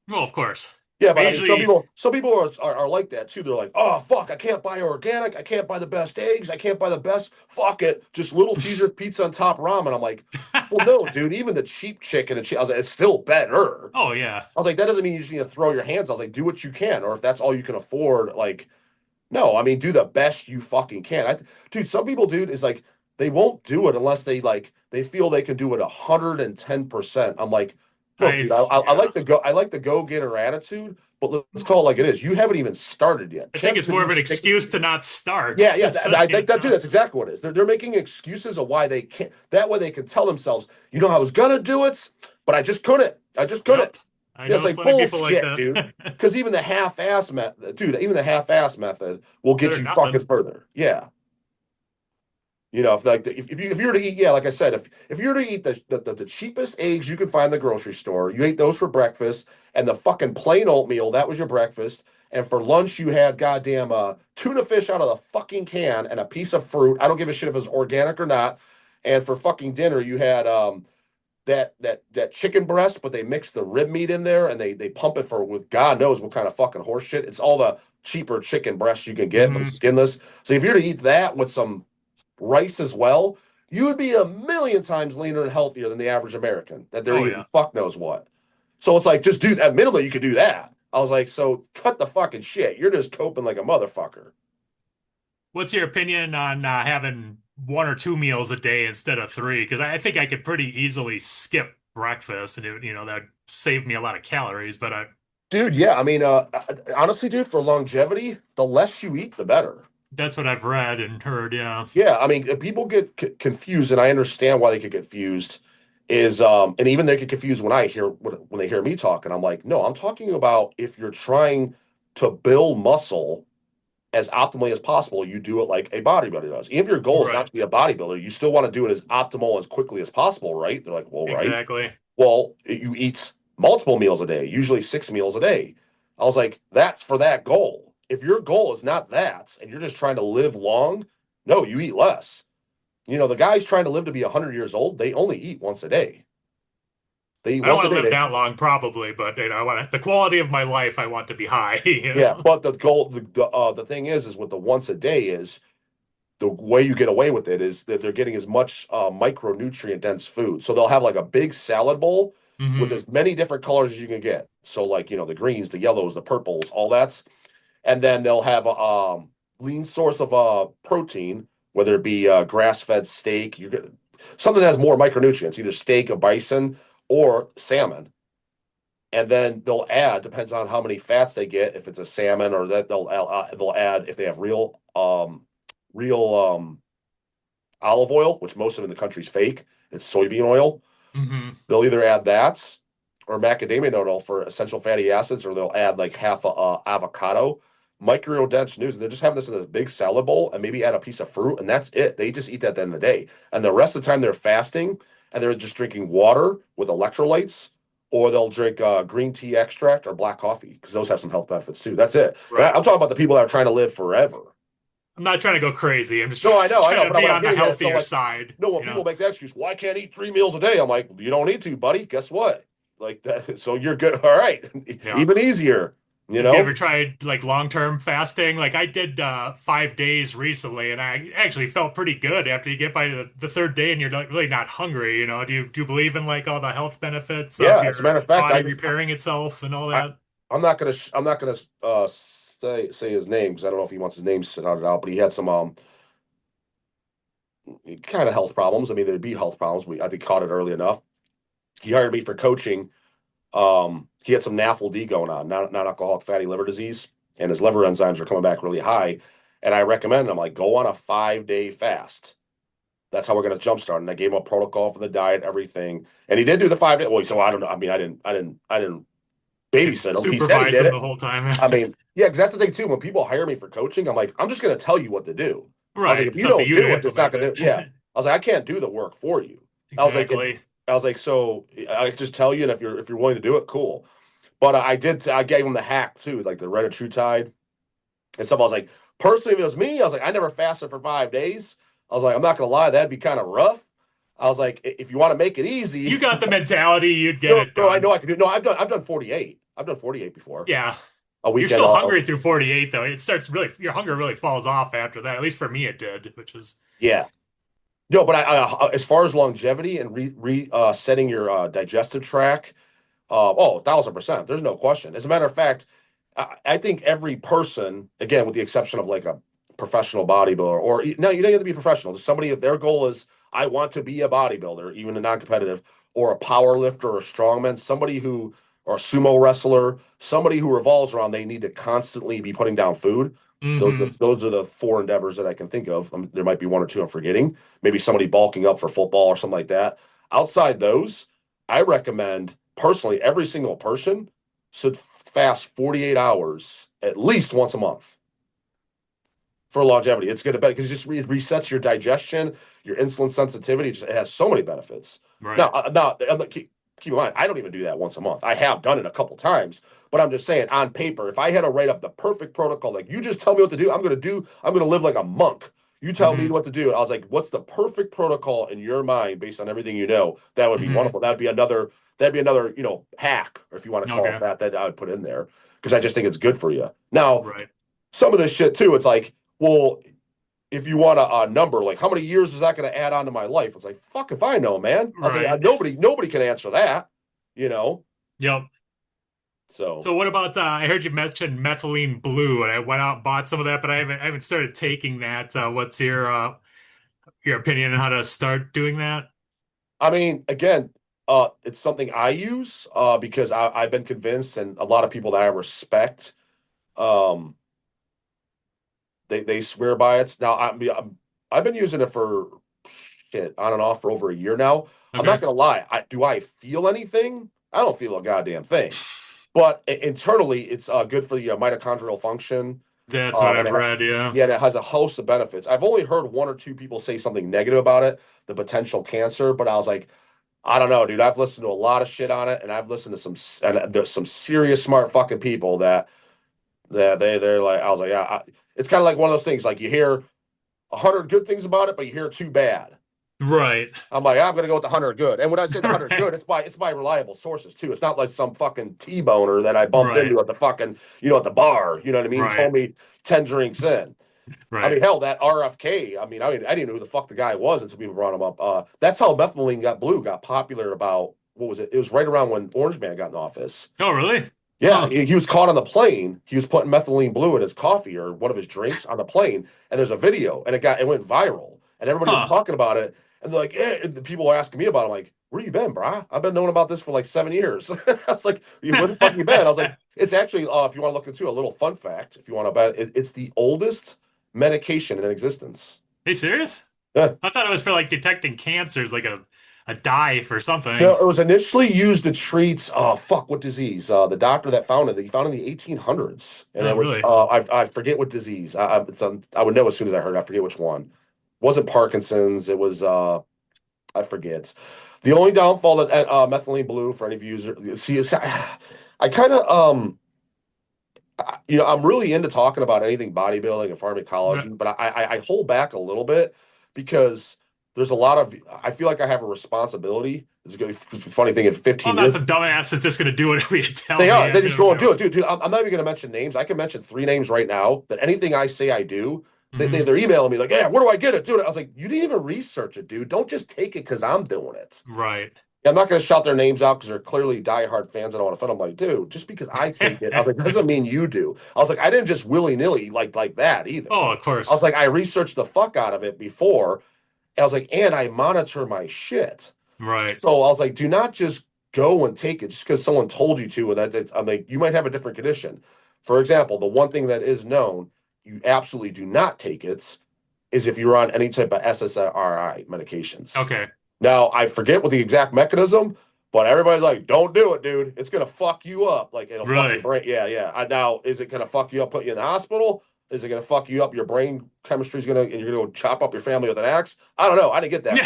Well, of course. Yeah, I but I mean, usually some people are like that too. They're like, oh fuck, I can't buy organic, I can't buy the best eggs, I can't buy the best. Fuck it, just Little Caesar pizza on top ramen. I'm like, well, no, dude, even the cheap chicken and I was like, it's still better. Oh yeah. I was like, that doesn't mean you just need to throw your hands. I was like, do what you can, or if that's all you can afford, like, no, I mean, do the best you fucking can. Dude, some people, dude, is like they won't do it unless they feel they can do it 110%. I'm like, look, dude, I Yeah. like the go getter attitude, but let's call it like it is. You haven't even started yet. I think it's Chances of more you of an sticking. excuse to not start. Yeah, yeah, So, I you think that too. know. That's exactly what it is. They're making excuses of why they can't. That way they can tell themselves, you know, I was gonna do it, but I just couldn't. I just couldn't. Yep. I Yeah, it's know like plenty of people like bullshit, that. dude. Because even the half-ass method, dude, even the half-ass method will get Better than you nothing. fucking further. Yeah, you know, if you were to eat, yeah, like I said, if you were to eat the cheapest eggs you can find in the grocery store, you ate those for breakfast, and the fucking plain oatmeal that was your breakfast, and for lunch you had goddamn tuna fish out of the fucking can and a piece of fruit. I don't give a shit if it's organic or not. And for fucking dinner you had that chicken breast, but they mix the rib meat in there and they pump it for with God knows what kind of fucking horse shit. It's all the cheaper chicken breasts you can get, but it's Hmm. skinless. So if you're to eat that with some rice as well, you would be a million times leaner and healthier than the average American that they're Oh eating yeah. fuck knows what. So it's like just do that. Minimally, you could do that. I was like, so cut the fucking shit. You're just coping like a motherfucker. What's your opinion on having one or two meals a day instead of three? Because I think I could pretty easily skip breakfast, and that'd save me a lot of calories. But Dude, yeah, I mean, honestly, dude, for longevity, the less you eat, the better. that's what I've read and heard. Yeah. Yeah, I mean, people get confused, and I understand why they get confused. And even they get confused when when they hear me talking. I'm like, no, I'm talking about if you're trying to build muscle as optimally as possible, you do it like a bodybuilder does. Even if your goal is not Right. to be a bodybuilder, you still want to do it as optimal as quickly as possible, right? They're like, well, right. Exactly. Well, you eat multiple meals a day, usually 6 meals a day. I was like, that's for that goal. If your goal is not that, and you're just trying to live long, no, you eat less. You know, the guys trying to live to be 100 years old, they only eat once a day. They eat I don't once want a to day. live that long, probably, but I want the quality of my life. I want to be high. Yeah, but the goal, the thing is with the once a day is the way you get away with it is that they're getting as much micronutrient dense food. So they'll have like a big salad bowl with Hmm. as many different colors as you can get. So like, you know, the greens, the yellows, the purples, all that's, and then they'll have a lean source of protein, whether it be grass-fed steak, something that has more micronutrients, either steak, a bison, or salmon. and then they'll add, depends on how many fats they get. If it's a salmon, or that they'll add if they have real olive oil, which most of in the country's fake. It's soybean oil. Hmm. They'll either add that or macadamia nut oil for essential fatty acids, or they'll add like half a avocado. Microdense news, and they're just having this in a big salad bowl, and maybe add a piece of fruit, and that's it. They just eat that at the end of the day, and the rest of the time they're fasting, and they're just drinking water with electrolytes, or they'll drink green tea extract or black coffee because those have some health benefits too. That's it. And Right. I'm talking about the people that are trying to live forever. I'm not trying to go crazy. I'm just No, I trying know, to but be what I'm on the getting at is so healthier like, side. no, when You know. people make that excuse, well, I can't eat 3 meals a day. I'm like, you don't need to, buddy. Guess what? Like that, so you're good. All right, Yeah. even easier. You Have you know? ever tried like long-term fasting? Like I did 5 days recently, and I actually felt pretty good after you get by the third day and you're like really not hungry, you know. Do you believe in like all the health benefits of Yeah. As a your matter of fact, body repairing itself and all I that? I'm not gonna say his name because I don't know if he wants his name said out, but he had some kind of health problems. I mean, there'd be health problems. I think caught it early enough. He hired me for coaching. He had some NAFLD going on, non-alcoholic fatty liver disease, and his liver enzymes are coming back really high. And I recommend him like go on a 5 day fast. That's how we're going to jumpstart. And I gave him a protocol for the diet, everything. And he did do the 5 day. Well, so I don't know. I mean, I didn't Didn't babysit him. He said he supervise did them the it. whole time. I mean, yeah, because that's the thing too. When people hire me for coaching, I'm like, I'm just going to tell you what to do. I was like, Right. if It's you up to don't you to do it, it's not implement going it. to. Yeah. I was like, I can't do the work for you. I was like, Exactly. I was like, so I just tell you, and if you're willing to do it, cool. But I gave him the hack too, like the Reddit True Tide and stuff. I was like, personally, if it was me, I was like, I never fasted for 5 days. I was like, I'm not gonna lie, that'd be kind of rough. I was like, if you want to make it easy, You got the mentality, you'd get no, it no, I know done. I can do. No, I've done 48. I've done 48 before. Yeah. A You're weekend. still hungry through 48 though. It starts really your hunger really falls off after that. At least for me it did, which is Yeah. No, but as far as longevity and setting your digestive tract, 1,000%. There's no question. As a matter of fact, I think every person, again, with the exception of like a professional bodybuilder, or no, you don't have to be professional. Just somebody, if their goal is, I want to be a bodybuilder, even a non-competitive, or a power lifter or a strongman, somebody who, or a sumo wrestler, somebody who revolves around, they need to constantly be putting down food. hmm Those are the four endeavors that I can think of. There might be one or two I'm forgetting. Maybe somebody bulking up for football or something like that. Outside those, I recommend personally every single person should fast 48 hours at least once a month for longevity. It's good to bet because it just resets your digestion, your insulin sensitivity. It has so many benefits. Now, Right. keep in mind, I don't even do that once a month. I have done it a couple times, but I'm just saying on paper, if I had to write up the perfect protocol, like you just tell me what to do, I'm going to live like a monk. You tell me hmm what to do. I was like, what's the perfect protocol in your mind based on everything you know? That would be hmm wonderful. That'd be another, hack, or if you want to call it Okay. that, that I would put in there because I just think it's good for you. Now, Right. some of this shit too, it's like, well, if you want a number, like how many years is that going to add on to my life? It's like, fuck if I know, man. I was like, Right. nobody can answer that, you know? Yep. So, So what about I heard you mention methylene blue and I went out and bought some of that, but I haven't started taking that. What's your opinion on how to start doing that? I mean, again, it's something I use because I've been convinced, and a lot of people that I respect, um, they swear by it. Now, I've been using it for shit on and off for over a year now. I'm not Okay. gonna lie. Do I feel anything? I don't feel a goddamn thing. But internally, it's good for the mitochondrial function. That's what And I've read, yeah. yeah, and it has a host of benefits. I've only heard one or two people say something negative about it, the potential cancer, but I was like, I don't know, dude. I've listened to a lot of shit on it, and I've listened to and there's some serious smart fucking people that they're like, I was like, yeah, it's kind of like one of those things. Like you hear 100 good things about it, but you hear two bad. Right. I'm like, I'm gonna go with the 100 good. And when I say the 100 good, Right. it's by reliable sources too. It's not like some fucking T-boner that I bumped Right. into at the fucking, at the bar. You know what I mean? He Right. told me 10 drinks in. I Right. mean, hell, that RFK. I didn't know who the fuck the guy was until people brought him up. That's how methylene got popular. About what was it? It was right around when Orange Man got in office. Oh, really? Yeah, Huh. he was caught on the plane. He was putting methylene blue in his coffee or one of his drinks on the plane, and there's a video, and it went viral, and everybody was Huh. talking about it. And they're like, yeah, and the people are asking me about it. I'm like, where you been, brah? I've been knowing about this for like 7 years. I was like, where the fuck you been? I was like, it's actually, if you want to look into a little fun fact, if you want to bet, it's the oldest medication in existence. Are you serious? Yeah. I thought it was for like detecting cancers, like a dye for something. No, it was initially used to treat fuck what disease? The doctor that found it, he found it in the 1800s, and Oh, it was really? I forget what disease. I would know as soon as I heard it. I forget which one. Wasn't Parkinson's. It was I forget. The only downfall that methylene blue for any of you users, see, I kind of I'm really into talking about anything bodybuilding and pharmacology, but I hold back a little bit because there's a lot of I feel like I have a responsibility. It's a good, funny thing. In I'm 15 not years, some dumbass that's just gonna do whatever you tell they are. me. They just go and do it, dude. I'm not even going to mention names. I can mention three names right now that anything I say I do, Mhm. they're emailing me like, "Yeah, where do I get it, dude?" I was like, "You didn't even research it, dude. Don't just take it because I'm doing it." Right. I'm not going to shout their names out because they're clearly diehard fans. I don't want to offend them. I'm like, dude, just because I take it, I was like, doesn't mean you do. I was like, I didn't just willy nilly like that either. Oh, of I was course. like, I researched the fuck out of it before. I was like, and I monitor my shit. Right. So I was like, do not just go and take it just because someone told you to. And I'm like, you might have a different condition. For example, the one thing that is known, you absolutely do not take it, is if you're on any type of SSRI medications. Okay. Now, I forget what the exact mechanism, but everybody's like, don't do it, dude. It's going to fuck you up. Like, it'll fuck your Really? brain. Yeah, yeah. Now, is it going to fuck you up, put you in the hospital? Is it going to fuck you up? Your brain chemistry is going to, and you're going to go chop up your family with an axe? I don't know. I didn't get that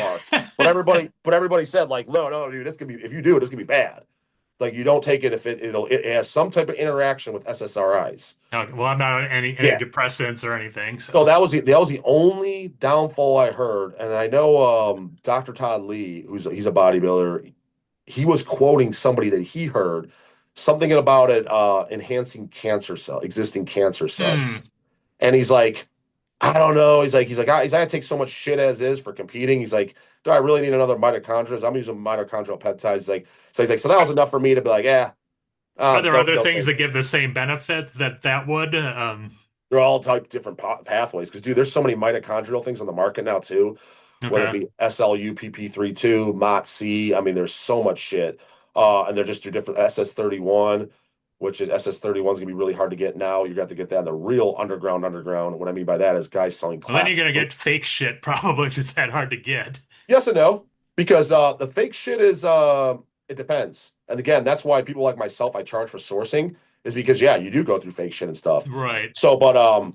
far. But everybody said, like, no, no, dude, it's going to be, if you do it, it's going to be bad. Like, you don't take it if it has some type of interaction with SSRIs. Okay. Well, I'm not on any Yeah. depressants or anything, so. So that was the only downfall I heard, and I know Dr. Todd Lee, he's a bodybuilder, he was quoting somebody that he heard something about it enhancing existing cancer cells, Hmm. and he's like, I don't know. He's like, I take so much shit as is for competing. He's like, do I really need another mitochondria? I'm using mitochondrial peptides. So that was enough for me to be like, yeah, Are there no, other no, things thank that you. give the same benefit that would? They're all type different pathways because, dude, there's so many mitochondrial things on the market now too, whether it Okay. be SLUPP32, MOTC. I mean, there's so much shit, and they're just through different SS31, which is SS31 is gonna be really hard to get now. You're gonna have to get that in the real underground. Underground. What I mean by that is guys selling Well, then you're plastic. gonna get fake shit probably if it's that hard to get. Yes and no, because the fake shit is it depends. And again, that's why people like myself I charge for sourcing is because yeah, you do go through fake shit and stuff. Right. So, but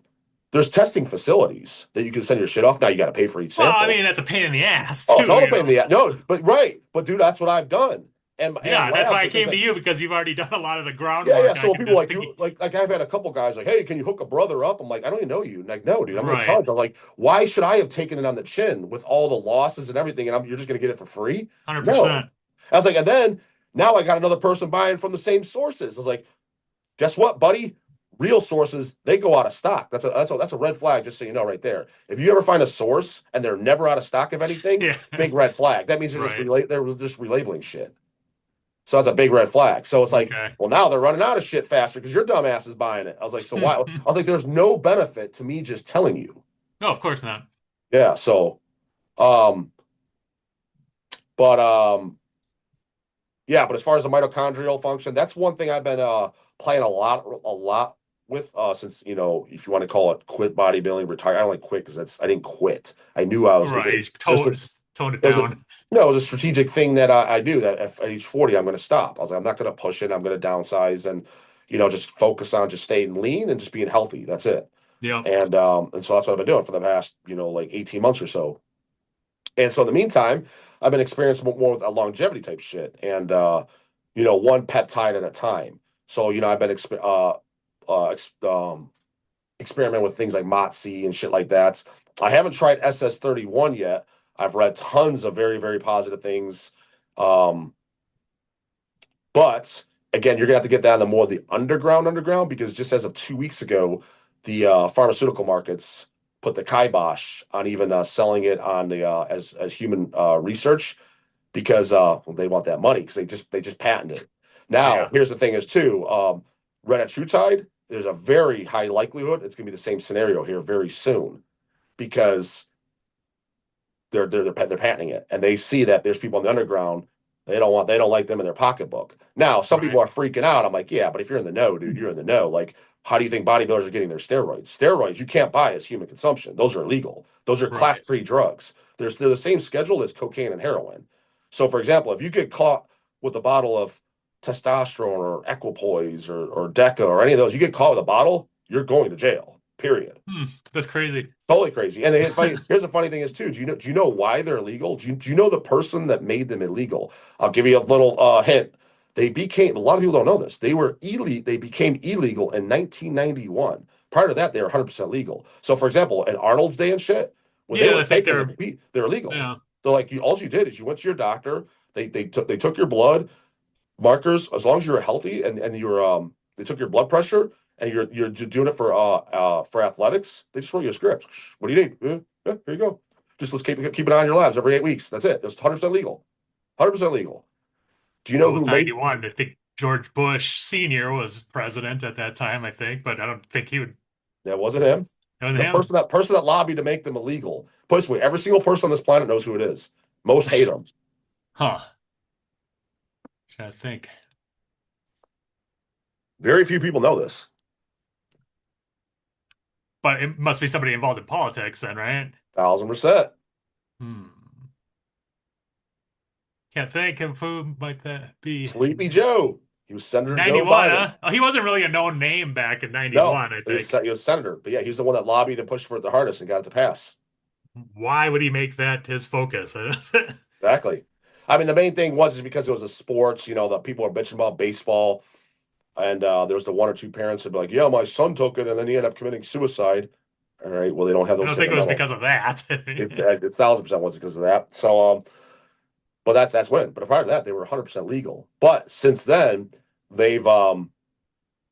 there's testing facilities that you can send your shit off. Now you got to pay for each Well, I sample. mean, that's a pain in the ass Oh, it's too, all a you pain in know. the ass. No, but right, but dude, that's what I've done. And Yeah, that's why labs I and things came to like you because you've already done a lot of the yeah, yeah. groundwork, and I So can people just like, pick. like I've had a couple guys like, hey, can you hook a brother up? I'm like, I don't even know you. Like, no, dude, I'm going to Right. charge. I'm like, why should I have taken it on the chin with all the losses and everything, and you're just going to get it for free? No. 100%. I was like, and then now I got another person buying from the same sources. I was like, guess what, buddy? Real sources they go out of stock. That's a red flag. Just so you know, right there. If you ever find a source and they're never out of stock of anything, Yeah. big red flag. That means Right. they're just relabeling shit. So that's a big red flag. So it's like, Okay. well, now they're running out of shit faster because your dumbass is buying it. I was like, so why? I was like, there's no benefit to me just telling you. No, of course not. Yeah. So, um, but yeah. But as far as the mitochondrial function, that's one thing I've been playing a lot with since if you want to call it quit bodybuilding, retire. I don't like quit because I didn't quit. I knew I was. Right. Just Tone it it was a down. no, it was a strategic thing that I do that at age 40, I'm going to stop. I was like, I'm not going to push it. I'm going to downsize and, just focus on just staying lean and just being healthy. That's it. Yep. And so that's what I've been doing for the past, like 18 months or so. And so in the meantime, I've been experiencing more with a longevity type shit and, one peptide at a time. So, I've been experimenting with things like MOTC and shit like that. I haven't tried SS31 yet. I've read tons of very, very positive things. Um, but again, you're gonna have to get down to more of the underground, because just as of 2 weeks ago, the pharmaceutical markets put the kibosh on even selling it on the as human research because they want that money because they just patented it. Now, Yeah. here's the thing: is too Retatrutide. There's a very high likelihood it's gonna be the same scenario here very soon because they're patenting it, and they see that there's people in the underground. They don't like them in their pocketbook. Now, some people Right. are freaking out. I'm like, yeah, but if you're in the know, dude, you're in the know. Like, how do you think bodybuilders are getting their steroids? Steroids you can't buy as human consumption. Those are illegal. Those are class Right. 3 drugs. They're the same schedule as cocaine and heroin. So, for example, if you get caught with a bottle of testosterone or equipoise or Deca or any of those, you get caught with a bottle, you're going to jail. Period. Hmm, that's crazy. Totally crazy. And here's the funny thing is too. Do you know why they're illegal? Do you know the person that made them illegal? I'll give you a little hint. They became a lot of people don't know this. They were illegal. They became illegal in 1991. Prior to that, they were 100% legal. So, for example, in Arnold's day and shit, when they Yeah, were I think taking they're, them, they're illegal. yeah. So, like, all you did is you went to your doctor. They took your blood markers as long as you were healthy and you were they took your blood pressure and you're doing it for athletics. They just wrote you a script. What do you need? Yeah, here you go. Just let's keep an eye on your labs every 8 weeks. That's it. It's 100% legal. 100% legal. Do you know Well, it who was made 91. I think George Bush Sr. was president at that time, I think, but I don't think he would. that? Wasn't him. It was The him. person that lobbied to make them illegal. Put it this way, every single person on this planet knows who it is. Most hate them. Huh. Trying to think. Very few people know this. But it must be somebody involved in politics then, right? 1,000%. Hmm. Can't think of who might that be. Sleepy Joe. He was Senator Joe 91, Biden. huh? Oh, he wasn't really a known name back in No, 91, I he was, think. he was senator, but yeah, he's the one that lobbied and pushed for it the hardest and got it to pass. Why would he make that his focus? Exactly. I mean, the main thing was is because it was a sports. The people are bitching about baseball, and there was the one or two parents that'd be like, "Yeah, my son took it, and then he ended up committing suicide." All right, well, they don't have I those don't type think of it was medals. because of that. It 1,000% was because of that. So, but that's when. But prior to that, they were 100% legal. But since then, they've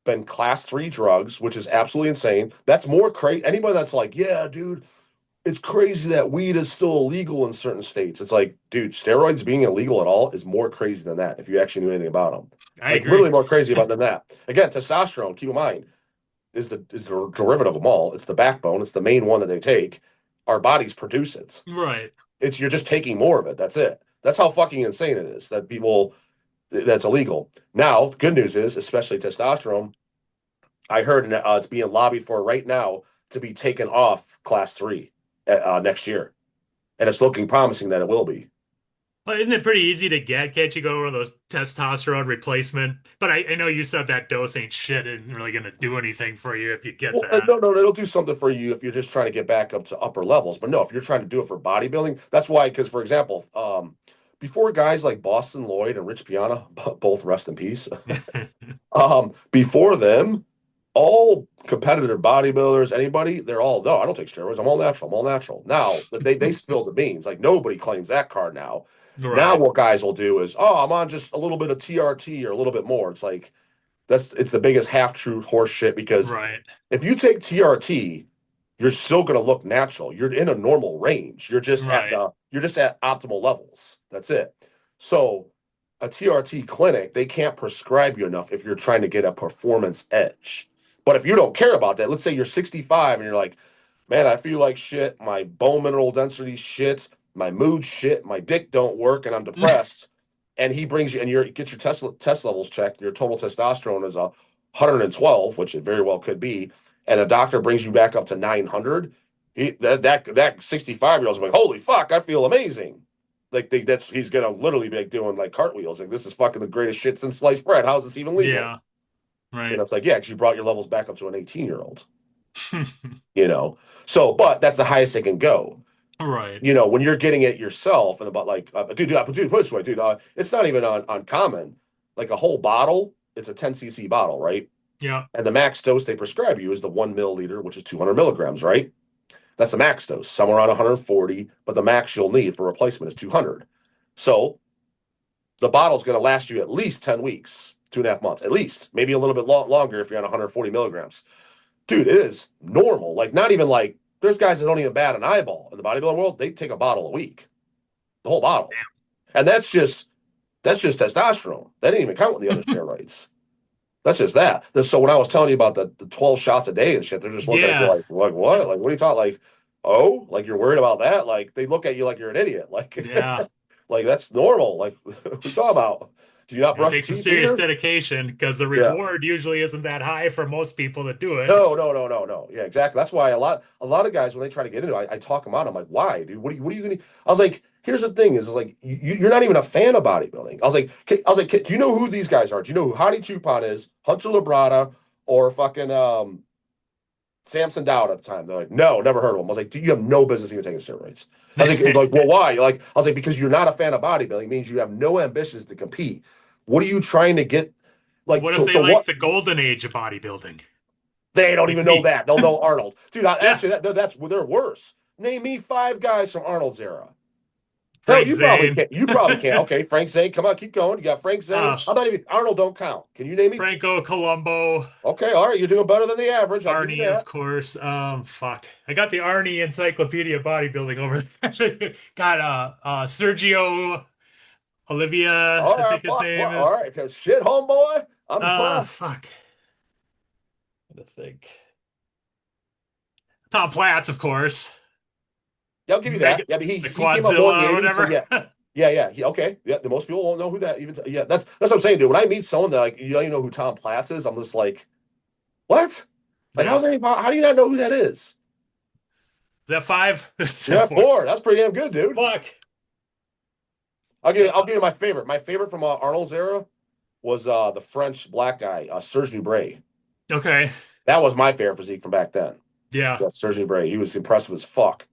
been class 3 drugs, which is absolutely insane. That's more crazy. Anybody that's like, yeah, dude, it's crazy that weed is still illegal in certain states. It's like, dude, steroids being illegal at all is more crazy than that if you actually knew anything about them. I Like literally agree. more crazy about than that. Again, testosterone, keep in mind, is the derivative of them all. It's the backbone, it's the main one that they take. Our bodies produce it. Right. It's you're just taking more of it. That's it. That's how fucking insane it is that people that's illegal. Now, good news is, especially testosterone, I heard it's being lobbied for right now to be taken off class 3 next year, and it's looking promising that it will be. Well, isn't it pretty easy to get? Can't you go over those testosterone replacement? But I know you said that dose ain't shit. It isn't really going to do anything for you if you get Well, that. no, it'll do something for you if you're just trying to get back up to upper levels. But no, if you're trying to do it for bodybuilding, that's why. Because for example, before guys like Boston Lloyd and Rich Piana, both rest in peace. Before them, all competitive bodybuilders, anybody, they're all no, I don't take steroids. I'm all natural. I'm all natural. Now they spill the beans. Like nobody claims that card now. Now Right. what guys will do is, oh, I'm on just a little bit of TRT or a little bit more. It's like it's the biggest half true horse shit because Right. if you take TRT, you're still going to look natural. You're in a normal range. Right. You're just at optimal levels. That's it. So a TRT clinic, they can't prescribe you enough if you're trying to get a performance edge. But if you don't care about that, let's say you're 65 and you're like, man, I feel like shit. My bone mineral density shit. My mood shit. My dick don't work, and I'm depressed. And he brings you, and you get your test levels checked. Your total testosterone is 112, which it very well could be, and the doctor brings you back up to 900. That 65-year old's like, holy fuck, I feel amazing. Like he's gonna literally be like doing like cartwheels. Like this is fucking the greatest shit since sliced bread. How is this even legal? Yeah. Right. It's like yeah, because you brought your levels back up to an 18-year-old. You know, so but that's the highest it can go. Right. When you're getting it yourself and about like dude, put this way, dude, it's not even on common. Like a whole bottle, it's a 10 cc bottle, right? Yeah. And the max dose they prescribe you is the 1 milliliter, which is 200 milligrams, right? That's the max dose, somewhere around 140, but the max you'll need for replacement is 200. So the bottle's going to last you at least 10 weeks, 2.5 months, at least, maybe a little bit longer if you're on 140 milligrams. Dude, it is normal. Like, not even like, there's guys that don't even bat an eyeball in the bodybuilding world. They take a bottle a week, the whole bottle. And that's just testosterone. That didn't even count with the other steroids. That's just that. So when I was telling you about the 12 shots a day and shit, they're just looking at you Yeah. like what? Like, what are you talking? Like, oh, like you're worried about that? Like they look at you like you're an idiot. Like, Yeah. like that's normal. Like what we talking about? Do you not It brush takes some your teeth serious either? dedication because the Yeah. reward usually isn't that high for most people that do it. No, no, no, no, no. Yeah, exactly. That's why a lot of guys when they try to get into it, I talk them out. I'm like, why, dude? What are you gonna? I was like, here's the thing is like you're not even a fan of bodybuilding. I was like, do you know who these guys are? Do you know who Hadi Chupon is, Hunter Labrada, or fucking Samson Dowd at the time? They're like, no, never heard of him. I was like, dude, you have no business even taking steroids. I was like, well, why? Like, I was like, because you're not a fan of bodybuilding. It means you have no ambitions to compete. What are you trying to get? Like, What if so they so like what? the golden age of bodybuilding? They don't Like even know me. that. They'll know Arnold. Dude, Yeah. actually, that's they're worse. Name me five guys from Arnold's era. Hell, Frank you probably Zane. can't. You probably can't. Okay, Frank Zane. Come on, keep going. You got Frank uh, Zane. I'm not even Arnold. Don't count. Can you name me? Franco Colombo. Okay, all right. You're doing better than the average. I'll give you Arnie, of that. course. Fuck. I got the Arnie Encyclopedia of Bodybuilding over there. got Sergio Olivia, All I right, think his fuck. name What? All is. right, shit, homeboy. I'm impressed. Fuck. I think. Tom Platz, of course. Yeah, I'll give you that. Mega, Yeah, but he the he came up more in the Quadzilla or '80s, so whatever. yeah. Yeah, yeah. Okay. Yeah, the most people won't know who that even. Yeah, that's what I'm saying, dude. When I meet someone that like you don't even know who Tom Platz is, I'm just like, what? Like, Yeah. how do you not know who that is? Is that five? Is that Yeah, four? four. That's pretty damn good, dude. Fuck. I'll give you my favorite. My favorite from Arnold's era was the French black guy, Serge Nubret. Okay. That was my favorite physique from back then. Yeah. Yeah, Serge Nubret. He was impressive as fuck.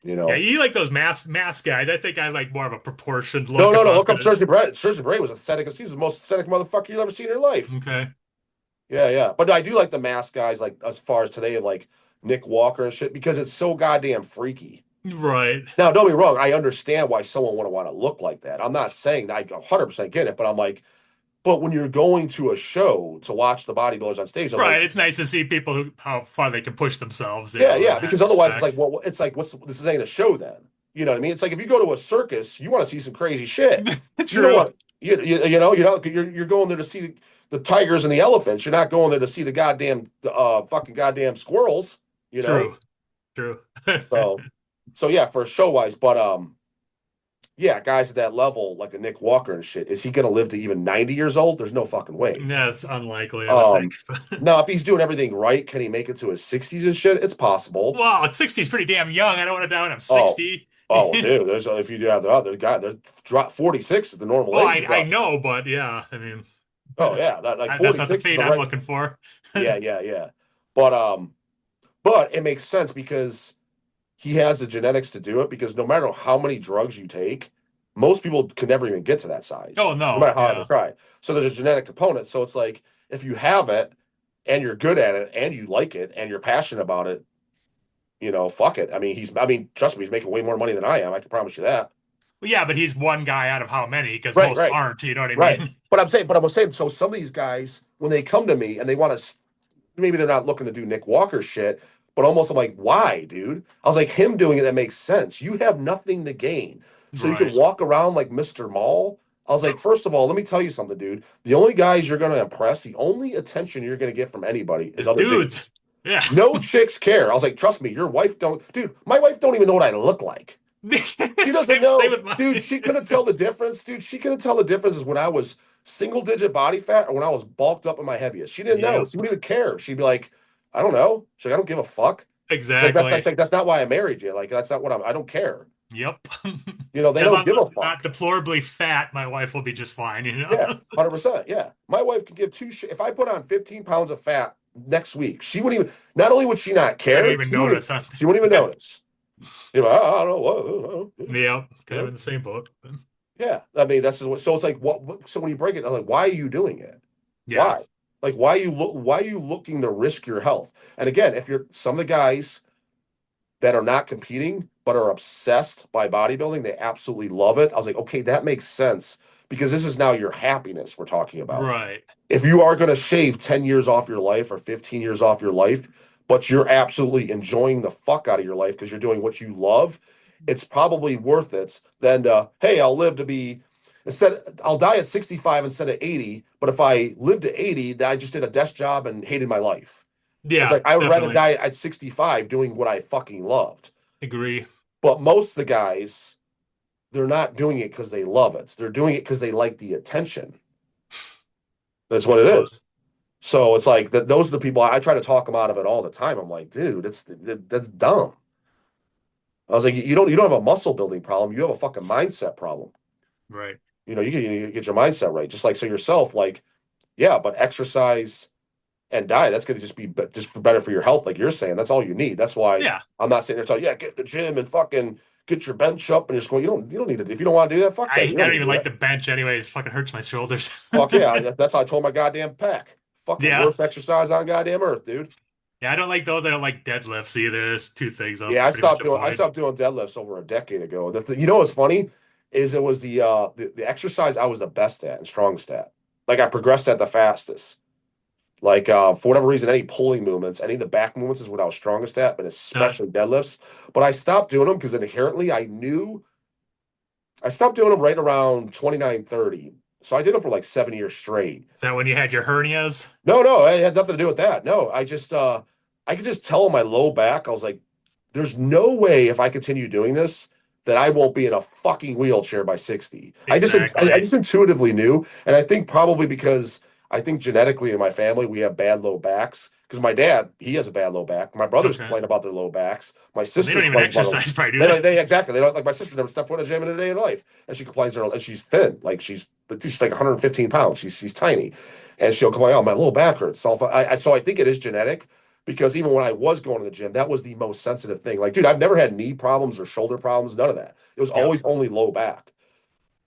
You Yeah, know. you like those mass guys. I think I like more of a proportioned No, look no, if I no. was Look up gonna. Serge Nubret. Serge Nubret was aesthetic. He's the most aesthetic motherfucker you'll ever see in your life. Okay. Yeah, yeah. But I do like the mask guys, like as far as today, like Nick Walker and shit, because it's so goddamn freaky. Right. Now, don't be wrong. I understand why someone would want to look like that. I'm not saying that I 100% get it, but I'm like, but when you're going to a show to watch the bodybuilders on stage, I was like, Right. It's nice to see people who how far they can push themselves, yeah, in yeah, that because otherwise it's like, respect. well, it's like, this ain't a show then. You know what I mean? It's like if you go to a circus, you want to see some crazy shit. You don't True. want, you're going there to see the tigers and the elephants. You're not going there to see the goddamn, fucking goddamn squirrels. You know? True. True. So, so yeah, for show wise, but yeah, guys at that level, like a Nick Walker and shit, is he going to live to even 90 years old? There's no fucking way. That's unlikely, I would think. Um, Now, if he's doing everything right, can he make it to his 60s and shit? It's possible. Wow, at 60 is pretty damn young. I don't want to die when I'm Oh, 60. oh, dude, there's if you have the other guy, they're 46 is the normal Oh, age to I drop. know, but yeah, I mean, Oh yeah, that like that's not the 46 is fate the I'm right. looking for. Yeah, yeah, yeah. But but it makes sense because he has the genetics to do it because no matter how many drugs you take, most people can never even get to that Oh size, no no, matter how hard they yeah. try. So there's a genetic component. So it's like if you have it and you're good at it and you like it and you're passionate about it, fuck it. I mean, trust me, he's making way more money than I am. I can promise you that. Well, yeah, but he's one guy out of how many? Because Right, most right, aren't, you know what I right. mean? But I'm saying, so some of these guys, when they come to me and they want to, maybe they're not looking to do Nick Walker shit, but almost I'm like, why, dude? I was like, him doing it, that makes sense. You have nothing to gain. So you could Right. walk around like Mr. Mall. I was like, first of all, let me tell you something, dude. The only guys you're going to impress, the only attention you're going to get from anybody is It's other dudes. dudes. Yeah. No chicks care. I was like, trust me, your wife don't, dude. My wife don't even know what I look like. She doesn't Same know, with mine. dude. She couldn't tell the difference, dude. She couldn't tell the difference is when I was single digit body fat or when I was bulked up in my heaviest. She didn't know. Yep. She wouldn't even care. She'd be like, I don't know. She's like, I don't give a fuck. It's like that's Exactly. like that's not why I married you. Like that's not what I don't care. Yep. They As don't long give as a I'm not fuck. deplorably fat, my wife will be just fine, you know? Yeah, 100%. Yeah, my wife could give two shit. If I put on 15 pounds of fat next week, she wouldn't even. Not only would she not I don't care, even notice, huh? she wouldn't even notice. I don't know what. Yep. You Kind of know? in the same boat. Yeah, I mean that's just what. So it's like so when you break it, I'm like, why are you doing it? Yeah. Why? Like, why are you looking to risk your health? And again, if you're some of the guys that are not competing but are obsessed by bodybuilding, they absolutely love it. I was like, okay, that makes sense because this is now your happiness we're talking about. Right. If you are going to shave 10 years off your life or 15 years off your life, but you're absolutely enjoying the fuck out of your life because you're doing what you love, it's probably worth it than hey, I'll live to be I'll die at 65 instead of 80, but if I live to 80, then I just did a desk job and hated my life. It's Yeah, like I would rather definitely die at 65 doing what I fucking loved. agree. But most of the guys, they're not doing it because they love it. They're doing it because they like the attention. That's I what it suppose. is. So it's like that. Those are the people I try to talk them out of it all the time. I'm like, dude, that's dumb. I was like, you don't have a muscle building problem. You have a fucking mindset problem. Right. You get your mindset right. Just like so yourself, like, yeah, but exercise and diet, that's gonna just be just better for your health, like you're saying. That's all you need. That's why Yeah. I'm not sitting there telling you, yeah, get in the gym and fucking get your bench up and you're just going, you don't need to if you don't want to do that, fuck that. I You don't don't need to even do like that. the bench anyways. Fucking hurts my shoulders. Fuck yeah. That's how I told my goddamn pack. Fucking Yeah. worst exercise on goddamn earth, dude. Yeah, I don't like those. I don't like deadlifts either. There's two things I'll Yeah, I pretty much stopped doing I avoid. stopped doing deadlifts over a decade ago. You know what's funny is it was the exercise I was the best at and strongest at. Like I progressed at the fastest. Like for whatever reason, any pulling movements, any of the back movements is what I was strongest at, but Uh, especially deadlifts. But I stopped doing them because inherently I knew I stopped doing them right around 29, 30. So I did them for like 7 years straight. is that when you had your hernias? No, it had nothing to do with that. No, I could just tell on my low back, I was like, there's no way if I continue doing this that I won't be in a fucking wheelchair by 60. I Exactly. just intuitively knew. And I think probably because I think genetically in my family we have bad low backs. Because my dad, he has a bad low back. My brothers Okay. complain about their low backs. My Well, they sister don't even complains about them. exercise, probably, do they? They exactly. They don't like my sister never stepped foot in a gym in a day in her life. And she complains and she's thin. Like she's like 115 pounds. She's tiny and she'll complain, "Oh, my lower back hurts." So I think it is genetic because even when I was going to the gym, that was the most sensitive thing. Like, dude, I've never had knee problems or shoulder problems, none of that. It was Yep. always only low back.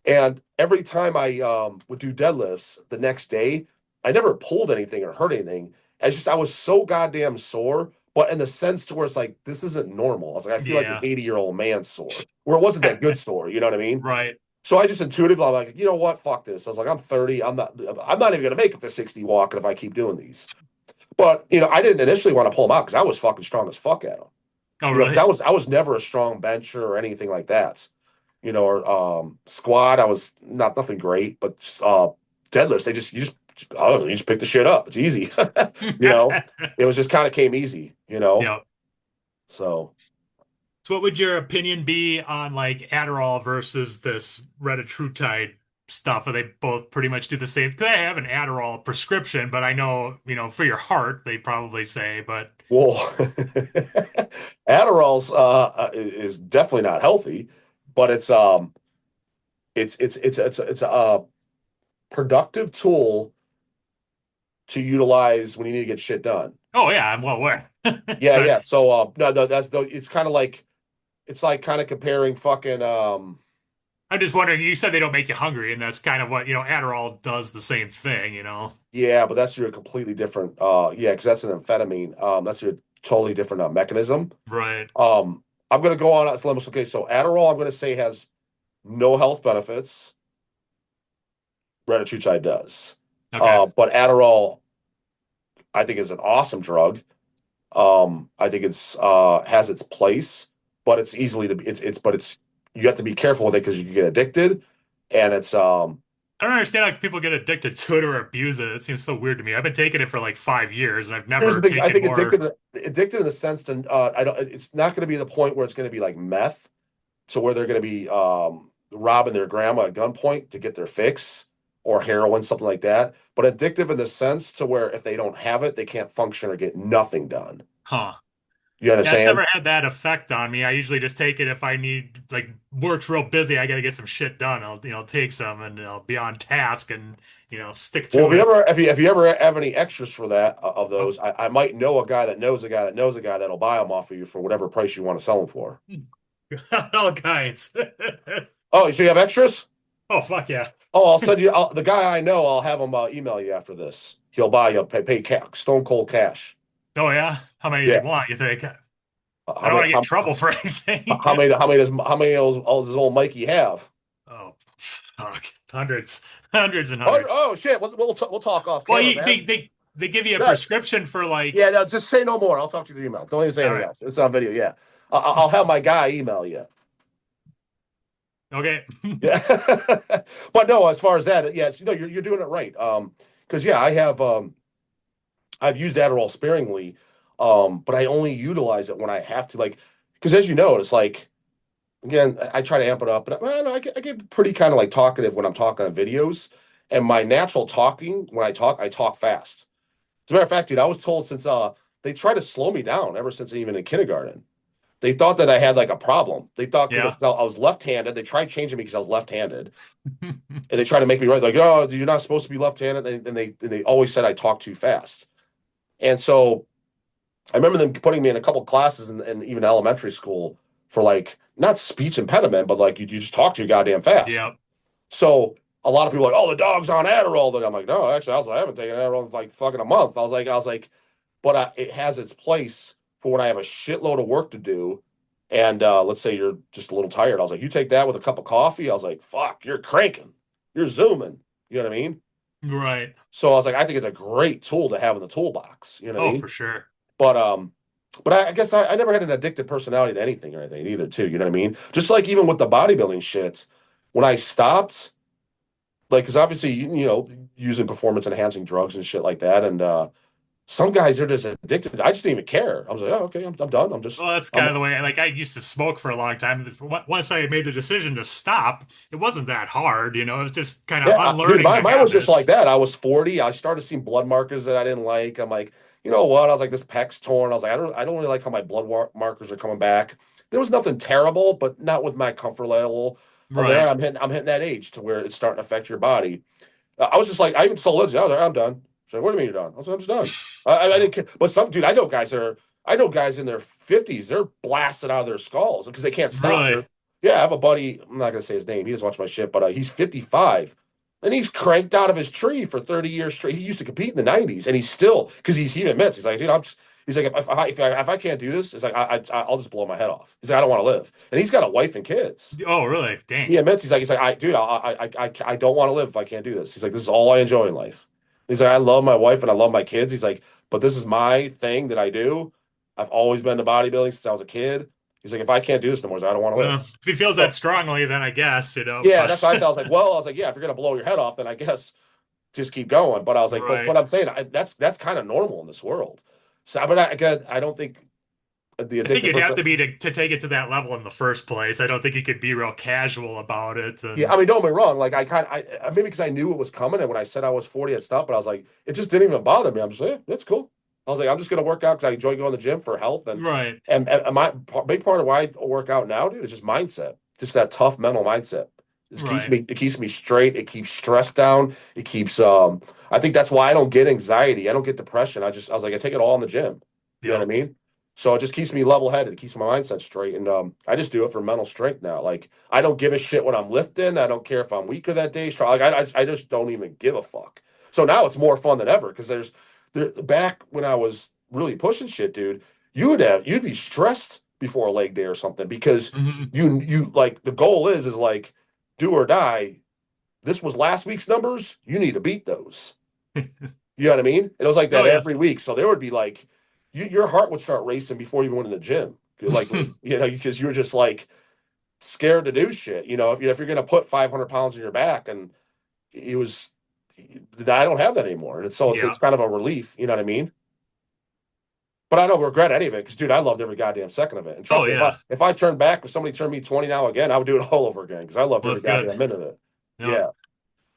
And every time I would do deadlifts the next day, I never pulled anything or hurt anything. It's just I was so goddamn sore, but in the sense to where it's like this isn't normal. I was like, I feel like an Yeah. 80-year-old man sore, where it wasn't that good sore. You know what I mean? Right. So I just intuitively, I'm like, you know what? Fuck this. I was like, I'm 30. I'm not even gonna make it to 60 walking if I keep doing these. But I didn't initially want to pull them out because I was fucking strong as fuck at them. Oh, Because really? I was never a strong bencher or anything like that. Or squat, I was nothing great, but deadlifts, you just pick the shit up. It's easy. you know, it was just kind of came easy. Yep. So So, what would your opinion be on like Adderall versus this retatrutide stuff? Are they both pretty much do the same? Because I have an Adderall prescription, but I know, for your heart, they probably say, but well, Adderall's is definitely not healthy, but it's a productive tool to utilize when you need to get shit done. oh yeah, I'm well aware. Yeah, But yeah. So no, it's kind of like it's like kind of comparing fucking I'm just wondering, you said they don't make you hungry, and that's kind of what, Adderall does the same thing. yeah, but that's your completely different yeah, because that's an amphetamine. That's your totally different mechanism. Right. I'm gonna go on as limits. Okay, so Adderall, I'm gonna say has no health benefits. Retatrutide does. Okay. But Adderall, I think is an awesome drug. I think it's has its place, but it's easily to be it's but it's you have to be careful with it because you can get addicted, and it's I don't understand how people get addicted to it or abuse it. It seems so weird to me. I've been taking it for like 5 years, and I've here's the never thing. I taken think more. addicted in the sense to I don't. It's not going to be the point where it's going to be like meth, to where they're going to be robbing their grandma at gunpoint to get their fix or heroin, something like that. But addictive in the sense to where if they don't have it, they can't function or get nothing done. Huh. You Yeah, it's understand? never had that effect on me. I usually just take it if I need, like, work's real busy. I got to get some shit done. I'll take some and I'll be on task and, stick Well, to it. if you ever have any extras for that of Oh, those, I might know a guy that knows a guy that knows a guy that'll buy them off of you for whatever price you want to sell them for. all kinds. Oh, so you have extras? Oh, fuck yeah. Oh, I'll send you the guy I know. I'll have him email you after this. He'll buy you pay stone cold cash. Oh, yeah. How many does he Yeah. want, you think? I How don't many want to get in trouble for anything. how many does old Mikey have? Oh, fuck. Hundreds, hundreds and Oh, hundreds. oh shit. We'll talk off Well, camera, man. they give you a No, prescription for like, yeah, no, just say no more. I'll talk to you through email. Don't even say all anything right. else. It's on video. Yeah, I'll have my guy email you. Okay. Yeah, but no, as far as that, yeah, you're doing it right. Because yeah, I have I've used Adderall sparingly, but I only utilize it when I have to, like, because as you know, it's like, again, I try to amp it up, but I, don't know, I get pretty kind of like talkative when I'm talking on videos, and my natural talking when I talk fast. As a matter of fact, dude, I was told since they tried to slow me down ever since even in kindergarten. They thought that I had like a problem. They thought, Yeah. 'cause I was left-handed. They tried changing me because I was left-handed, and they tried to make me right, like, oh, you're not supposed to be left-handed. And they always said I talk too fast. And so I remember them putting me in a couple classes in even elementary school for like not speech impediment, but like you just talk too goddamn fast. Yeah. So a lot of people are like, oh, the dog's on Adderall. But I'm like, no, actually, I haven't taken Adderall in like fucking a month. I was like, but it has its place for when I have a shitload of work to do. And let's say you're just a little tired. I was like, you take that with a cup of coffee. I was like, fuck, you're cranking, you're zooming. You know what I mean? Right. So I was like, I think it's a great tool to have in the toolbox. You know what I Oh, mean? for sure. But I guess I never had an addicted personality to anything or anything either, too. You know what I mean? Just like even with the bodybuilding shit, when I stopped, like, because obviously, using performance enhancing drugs and shit like that, and some guys are just addicted. I just didn't even care. I was like, oh, okay, I'm done. Well, that's I'm kind of the way. Like I used to smoke for a long time. Once I made the decision to stop, it wasn't that hard. It was just kind of Yeah, dude, unlearning the mine was just like habits. that. I was 40. I started seeing blood markers that I didn't like. I'm like, you know what? I was like, this pec's torn. I was like, I don't really like how my markers are coming back. There was nothing terrible, but not with my comfort level. I was like, all Right. right, I'm hitting that age to where it's starting to affect your body. I was just like, I even told Lindsay, I was like, I'm done. She's like, what do you mean you're done? I was like, I'm just done. I Yeah. didn't care. But dude, I know guys in their 50s, they're blasted out of their skulls because they can't stop. Really. Yeah, I have a buddy. I'm not gonna say his name. He doesn't watch my shit, but he's 55, and he's cranked out of his tree for 30 years straight. He used to compete in the 90s, and he's still because he admits he's like, dude, I'm just. He's like, if I can't do this, it's like I'll just blow my head off. He's like, I don't want to live, and he's got a wife and kids. Oh, really? Dang. He admits he's like, dude, I don't want to live if I can't do this. He's like, this is all I enjoy in life. He's like, I love my wife and I love my kids. He's like, but this is my thing that I do. I've always been to bodybuilding since I was a kid. He's like, if I can't do this no more, I don't want to live. Well, if he feels that So strongly, then I guess, yeah, that's but what I said. I was like, well, I was like, yeah, if you're gonna blow your head off, then I guess just keep going. But I was like, but right. I'm saying that's kind of normal in this world. So, but again, I don't think the I think addicted you'd have person. to be to take it to that level in the first place. I don't think you could be real casual about it. Yeah, And I mean, don't get me wrong. Like maybe because I knew it was coming, and when I said I was 40, I'd stop. But I was like, it just didn't even bother me. I'm just like, it's cool. I was like, I'm just gonna work out because I enjoy going to the gym for health, and right, big part of why I work out now, dude, is just mindset, just that tough mental mindset. right. It keeps me straight. It keeps stress down. It keeps I think that's why I don't get anxiety. I don't get depression. I was like, I take it all in the gym. You know what I Yep. mean? So it just keeps me level headed. It keeps my mindset straight. And I just do it for mental strength now. Like I don't give a shit when I'm lifting. I don't care if I'm weaker that day. Strong. Like I just don't even give a fuck. So now it's more fun than ever because back when I was really pushing shit, dude, you'd be stressed before a leg day or something because Hmm. you like the goal is like do or die. This was last week's numbers. You need to beat those. You know what I mean? And it was like Oh that yeah. every week. So there would be like your heart would start racing before you even went in the gym. Like because you were just like scared to do shit. If you're gonna put 500 pounds on your back, and it was, I don't have that anymore, and it's Yeah. kind of a relief. You know what I mean? But I don't regret any of it because, dude, I loved every goddamn second of it. And Oh trust me, yeah. if I turned back, if somebody turned me 20 now again, I would do it all over again because I loved Well, every that's good. goddamn minute of it. Yep. Yeah.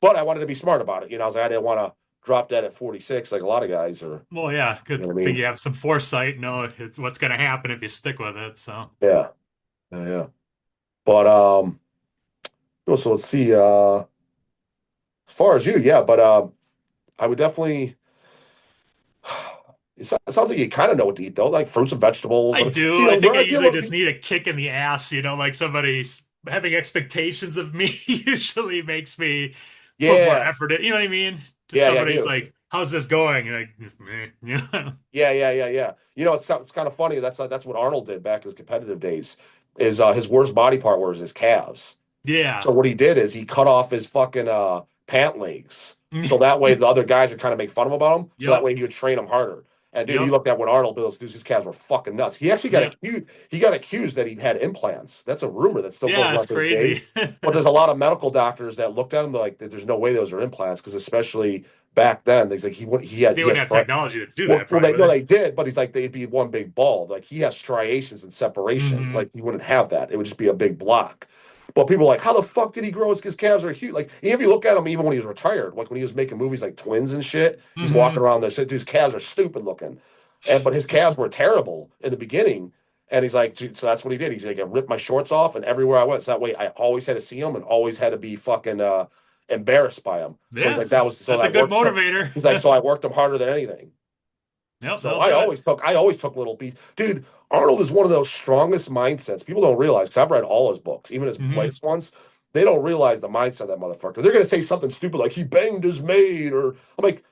But I wanted to be smart about it. I was like, I didn't want to drop dead at 46 like a lot of guys are. Well, yeah. You know Good what I thing mean? you have some foresight. Know it's what's going to happen if you stick with it. So Yeah. Yeah. Yeah. But so let's see. As far as you, yeah, but I would definitely. It sounds like you kind of know what to eat though, like fruits and vegetables. I See, do. I think I I see a usually little. just need a kick in the ass. Like somebody's having expectations of me usually makes me put more Yeah, effort in. You know what I mean? Just I somebody's do. like, "How's this going?" And like, meh, Yeah. It's kind of funny. That's what Arnold did back in his competitive days. Is his worst body part was his calves. yeah. So what he did is he cut off his fucking pant legs. So that way the other guys would kind of make fun of him about him. So that Yep. way he would train him harder. And dude, he Yep. looked at what Arnold built. Dude, his calves were fucking nuts. He actually got Yeah. accused. He got accused that he had implants. That's a rumor that still goes Yeah, around it's to this crazy. day. But there's a lot of medical doctors that looked at him like, there's no way those are implants because especially back then, he's like They he wouldn't has have technology to do well, that, they no, probably. they did, but he's like they'd be one big ball. Like he has striations and separation. Hmm. Like he wouldn't have that. It would just be a big block. But people are like, how the fuck did he grow? His calves are huge. Like if you look at him, even when he was retired, like when he was making movies like Twins and shit, he's walking Hmm. around there. Dude's calves are stupid looking, but his calves were terrible in the beginning. And he's like, so that's what he did. He's like, I ripped my shorts off, and everywhere I went, so that way I always had to see him and always had to be fucking embarrassed by him. So he's Yeah, like, that was so that's a I good worked. So motivator. he's like, so I worked him harder than anything. Yep, So that'll do it. I always took little beats. Dude, Arnold is one of those strongest mindsets. People don't realize because I've read all his books, even his Hmm. latest ones. They don't realize the mindset of that motherfucker. They're gonna say something stupid like he banged his maid, or I'm like,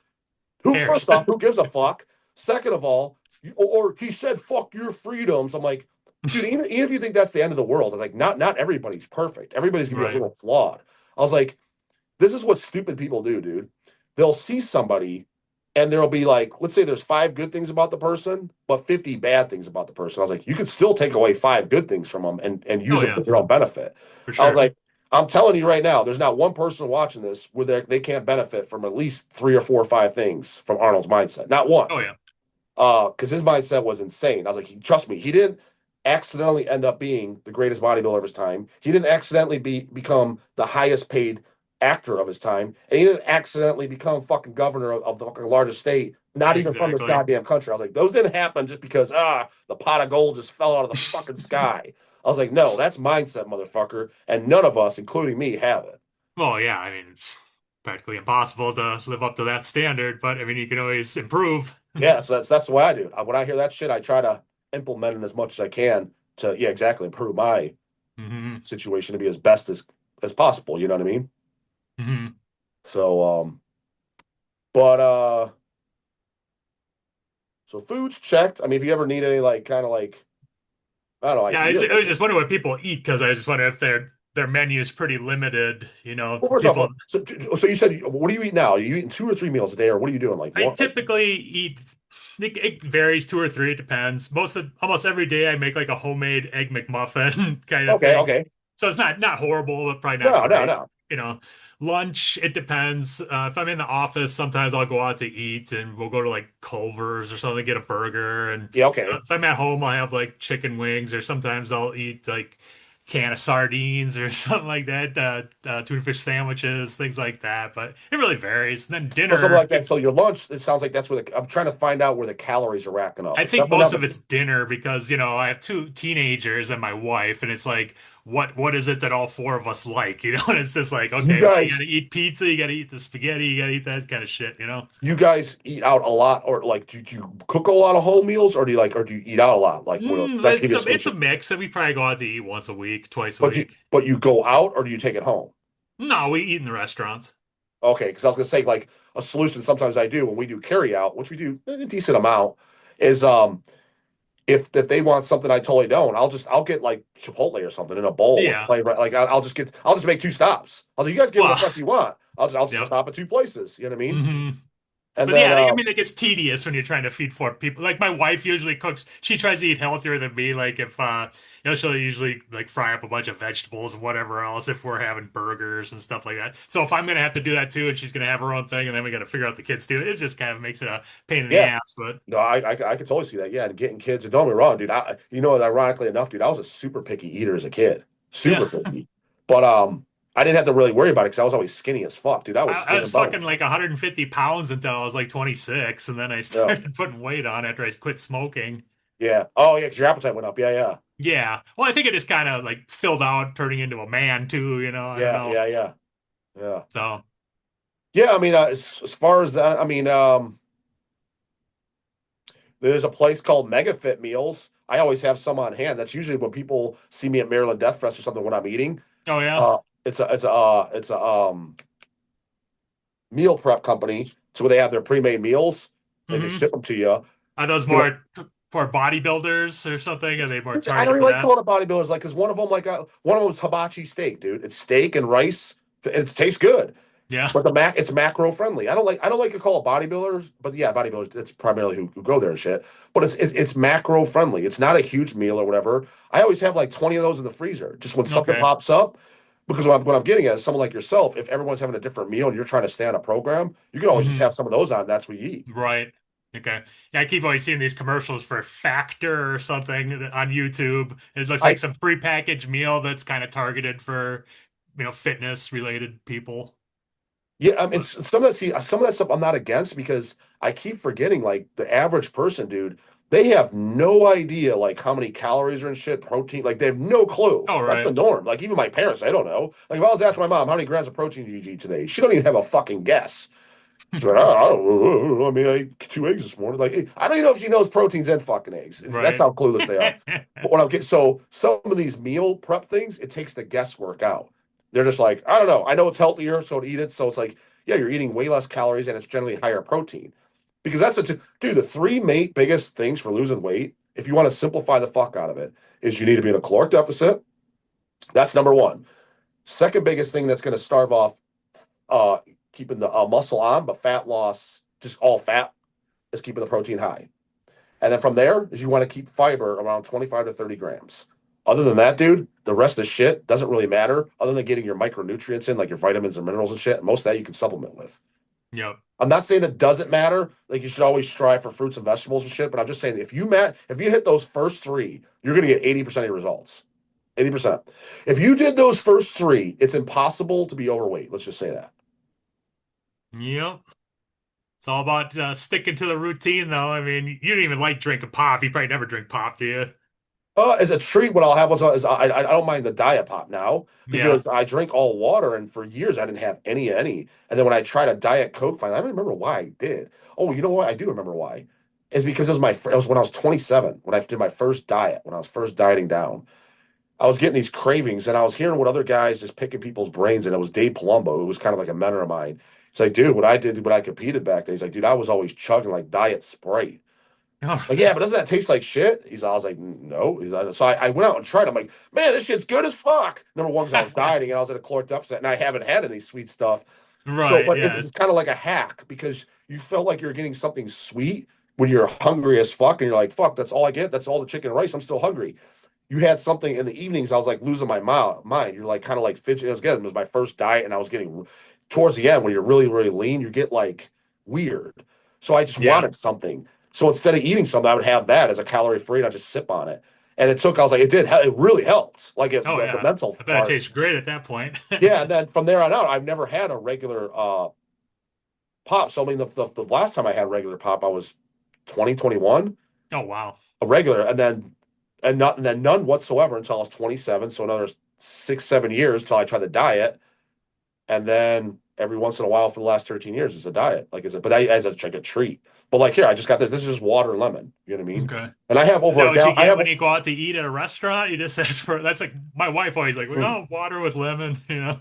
who? Cares. First off, who gives a fuck? Second of all, or he said fuck your freedoms. I'm like, dude, even if you think that's the end of the world, it's like not everybody's perfect. Everybody's gonna be a Right. little flawed. I was like, this is what stupid people do, dude. They'll see somebody and there'll be like, let's say there's five good things about the person, but 50 bad things about the person. I was like, you could still take away five good things from them and use Oh them yeah, for your own benefit. for I was sure. like, I'm telling you right now, there's not one person watching this where they can't benefit from at least three or four or five things from Arnold's mindset. Not one. Oh yeah. Because his mindset was insane. I was like, trust me, he didn't accidentally end up being the greatest bodybuilder of his time. He didn't accidentally become the highest paid actor of his time, and he didn't accidentally become fucking governor of the fucking largest state. Not even from this Exactly. goddamn country. I was like, those didn't happen just because the pot of gold just fell out of the fucking sky. I was like, no, that's mindset, motherfucker, and none of us, including me, have it. Well, yeah, I mean, it's practically impossible to live up to that standard, but I mean, you can always improve. Yeah, so that's the way I do. When I hear that shit, I try to implement it as much as I can to, yeah, exactly, improve my Hmm. situation to be as best as possible. You know what I mean? Hmm. So, but so food's checked. I mean, if you ever need any like kind of like I don't know Yeah, ideas, I like was just wondering what people eat because I just wonder if their menu is pretty limited. You know, well, first people. off, so you said what do you eat now? Are you eating two or three meals a day, or what are you doing? Like I one? Like typically eat. It varies, two or three. It depends. Almost every day, I make like a homemade egg McMuffin kind of okay, thing. okay, So it's not horrible, but probably not no, no, great. no, You know, lunch, it depends. If I'm in the office, sometimes I'll go out to eat and we'll go to like Culver's or something, get a burger. And yeah, okay. if I'm at home, I'll have like chicken wings, or sometimes I'll eat like can of sardines or something like that, tuna fish sandwiches, things like that. But it really varies. And then So something dinner, like that. So your lunch, it sounds like that's where I'm trying to find out where the calories are racking up. I It's think definitely most not of the it's dinner because, I have two teenagers and my wife, and it's like, what is it that all four of us like? And it's just like, you okay, well, you guys. gotta eat pizza, you gotta eat the spaghetti, you gotta eat that kind of shit. You guys eat out a lot, or like do you cook a lot of home meals, or do you eat out a lot, like meals? Because that could be a It's a solution. mix, and we probably go out to eat once a week, twice a But you week. but you go out, or do you take it home? No, we eat in the restaurants. Okay, because I was gonna say like a solution. Sometimes I do when we do carry out, which we do a decent amount, is if they want something I totally don't, I'll get like Chipotle or something in a bowl with Yeah. plain like I'll just make two stops. I was like, you guys get Well, whatever the fuck you want. I'll just yep. stop at two places. You know what I mean? Hmm. And But then yeah, I mean, it gets tedious when you're trying to feed four people. Like my wife usually cooks. She tries to eat healthier than me. Like if she'll usually like fry up a bunch of vegetables and whatever else if we're having burgers and stuff like that. So if I'm gonna have to do that too, and she's gonna have her own thing, and then we got to figure out the kids too, it just kind of makes it a pain in the yeah, ass. But no, I could totally see that. Yeah, and getting kids. And don't get me wrong, dude. Ironically enough, dude, I was a super picky eater as a kid, yeah, super picky. But I didn't have to really worry about it because I was always skinny as fuck, dude. I was I skin was and fucking bones. like 150 pounds until I was like 26, and then I Yeah, started putting weight on after I quit smoking. yeah. Oh, yeah, because your appetite went up. Yeah, yeah, Yeah, well, I think it just kind of like filled out, turning into a man too. I don't yeah, know. yeah, yeah, yeah. So. Yeah, I mean, as far as that, I mean, there's a place called Mega Fit Meals. I always have some on hand. That's usually when people see me at Maryland Death Fest or something when I'm eating. Oh yeah. It's a meal prep company. So where they have their pre-made meals, they just Hmm. ship them to you. Are those You know, more for bodybuilders or something? Are they more I don't targeted even for like that? calling it bodybuilders, like, because one of them was hibachi steak, dude. It's steak and rice. It tastes good. Yeah. But it's macro friendly. I don't like to call it bodybuilders, but yeah, bodybuilders, it's primarily who go there and shit. But it's macro friendly. It's not a huge meal or whatever. I always have like 20 of those in the freezer. Just when something Okay. pops up, because what I'm getting at is someone like yourself, if everyone's having a different meal and you're trying to stay on a program, you can always just Hmm. have some of those on. That's what you eat. Right. Okay. Yeah, I keep always seeing these commercials for Factor or something on YouTube. It looks like I some prepackaged meal that's kind of targeted for, fitness related people. Yeah, I mean, But some of that stuff I'm not against because I keep forgetting like the average person, dude, they have no idea like how many calories are in shit, protein, like they have no clue. all That's the right. norm. Like even my parents, they don't know. Like if I was asking my mom how many grams of protein did you eat today, she don't even have a fucking guess. She's like, oh, I mean, I ate 2 eggs this morning. Like, I don't even know if she knows proteins and fucking eggs. That's Right. how clueless they are. But when I'm getting so some of these meal prep things, it takes the guesswork out. They're just like, I don't know. I know it's healthier, so to eat it. So it's like, yeah, you're eating way less calories and it's generally higher protein. Because that's dude, the three biggest things for losing weight, if you want to simplify the fuck out of it, is you need to be in a caloric deficit. That's number one. Second biggest thing that's going to starve off uh, keeping the muscle on, but fat loss, just all fat, is keeping the protein high. And then from there is you want to keep fiber around 25 to 30 grams. Other than that, dude, the rest of the shit doesn't really matter other than getting your micronutrients in, like your vitamins and minerals and shit. And most of that you can supplement with. Yep. I'm not saying it doesn't matter. Like you should always strive for fruits and vegetables and shit. But I'm just saying if you hit those first three, you're gonna get 80% of your results. 80%. If you did those first three, it's impossible to be overweight. Let's just say that. Yep. It's all about sticking to the routine, though. I mean, you don't even like drinking pop. You probably never drink pop, do you? As a treat, what I'll have is I don't mind the diet pop now Yeah. because I drink all water, and for years I didn't have any. And then when I tried a diet Coke, finally, I don't remember why I did. Oh, you know what? I do remember why. It's because it was when I was 27 when I did my first diet when I was first dieting down. I was getting these cravings, and I was hearing what other guys just picking people's brains, and it was Dave Palumbo, who was kind of like a mentor of mine. He's like, dude, what I did when I competed back then, he's like, dude, I was always chugging like diet Sprite. Like, yeah, but doesn't that taste like shit? I was like, no. So I went out and tried. I'm like, man, this shit's good as fuck. Number one, because I was dieting and I was at a caloric deficit and I haven't had any sweet stuff. So, Right. but Yeah. it's kind of like a hack because you felt like you're getting something sweet when you're hungry as fuck and you're like, fuck, that's all I get. That's all the chicken and rice. I'm still hungry. You had something in the evenings. I was like losing my mind. You're like kind of like fidgeting. It was my first diet and I was getting towards the end when you're really, really lean, you get like weird. So I just Yeah. wanted something. So instead of eating something, I would have that as a calorie free and I just sip on it. And I was like, it really helped. Like Oh, the yeah. mental I bet it part. tastes great at that point. Yeah. And then from there on out, I've never had a regular pop. So I mean, the last time I had regular pop, I was 2021, Oh, wow. a regular, and then none whatsoever until I was 27. So another 6, 7 years till I tried the diet. And then every once in a while for the last 13 years, it's a diet. Like it's a, but I, as a, like a treat. But like here, I just got this. This is just water and lemon. You know what I mean? Okay. And I have Is over that a what you gallon. I get have, when you go out to eat at a restaurant? You just ask for that's like my wife always like, oh, water with lemon, you know?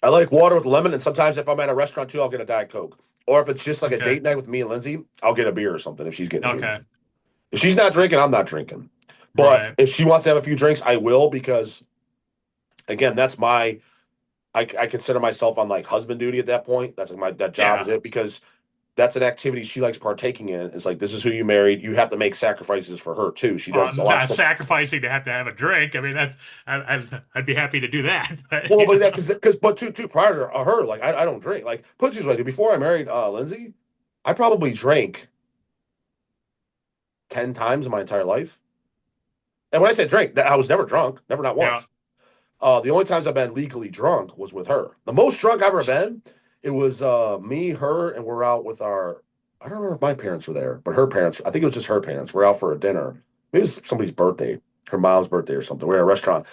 I like water with lemon. And sometimes if I'm at a restaurant too, I'll get a Diet Coke. Or if it's just like a Okay. date night with me and Lindsay, I'll get a beer or something if she's getting a beer. Okay. If she's not drinking, I'm not drinking. But Right. if she wants to have a few drinks, I will because again, I consider myself on like husband duty at that point. That's like that job is Yeah. it because that's an activity she likes partaking in. It's like this is who you married. You have to make sacrifices for her too. She does a I'm lot not of sacrificing to have a drink. I mean, I'd be happy to do that. But, well, but that because but too prior to her, like I don't drink. Like put it this way, dude, before I married Lindsay, I probably drank 10 times in my entire life. And when I say drink, that I was never drunk, never not yeah. once. The only times I've been legally drunk was with her. The most drunk I've ever been, it was me, her, and we're out with our. I don't remember if my parents were there, but her parents. I think it was just her parents. We're out for a dinner. Maybe it was somebody's birthday, her mom's birthday or something. We're at a restaurant,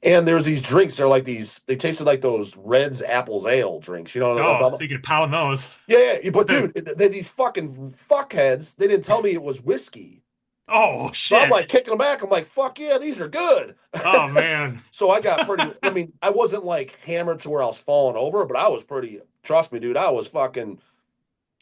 and there's these drinks. They're like these. They tasted like those Reds apples ale drinks. You know what I'm Oh, talking so about? you can pound those. Yeah, yeah. But dude, these fucking fuckheads. They didn't tell me it was whiskey. Oh, So I'm shit. like kicking them back. I'm like, fuck yeah, these are good. Oh, man. So I got pretty. I mean, I wasn't like hammered to where I was falling over, but I was pretty. Trust me, dude. I was letting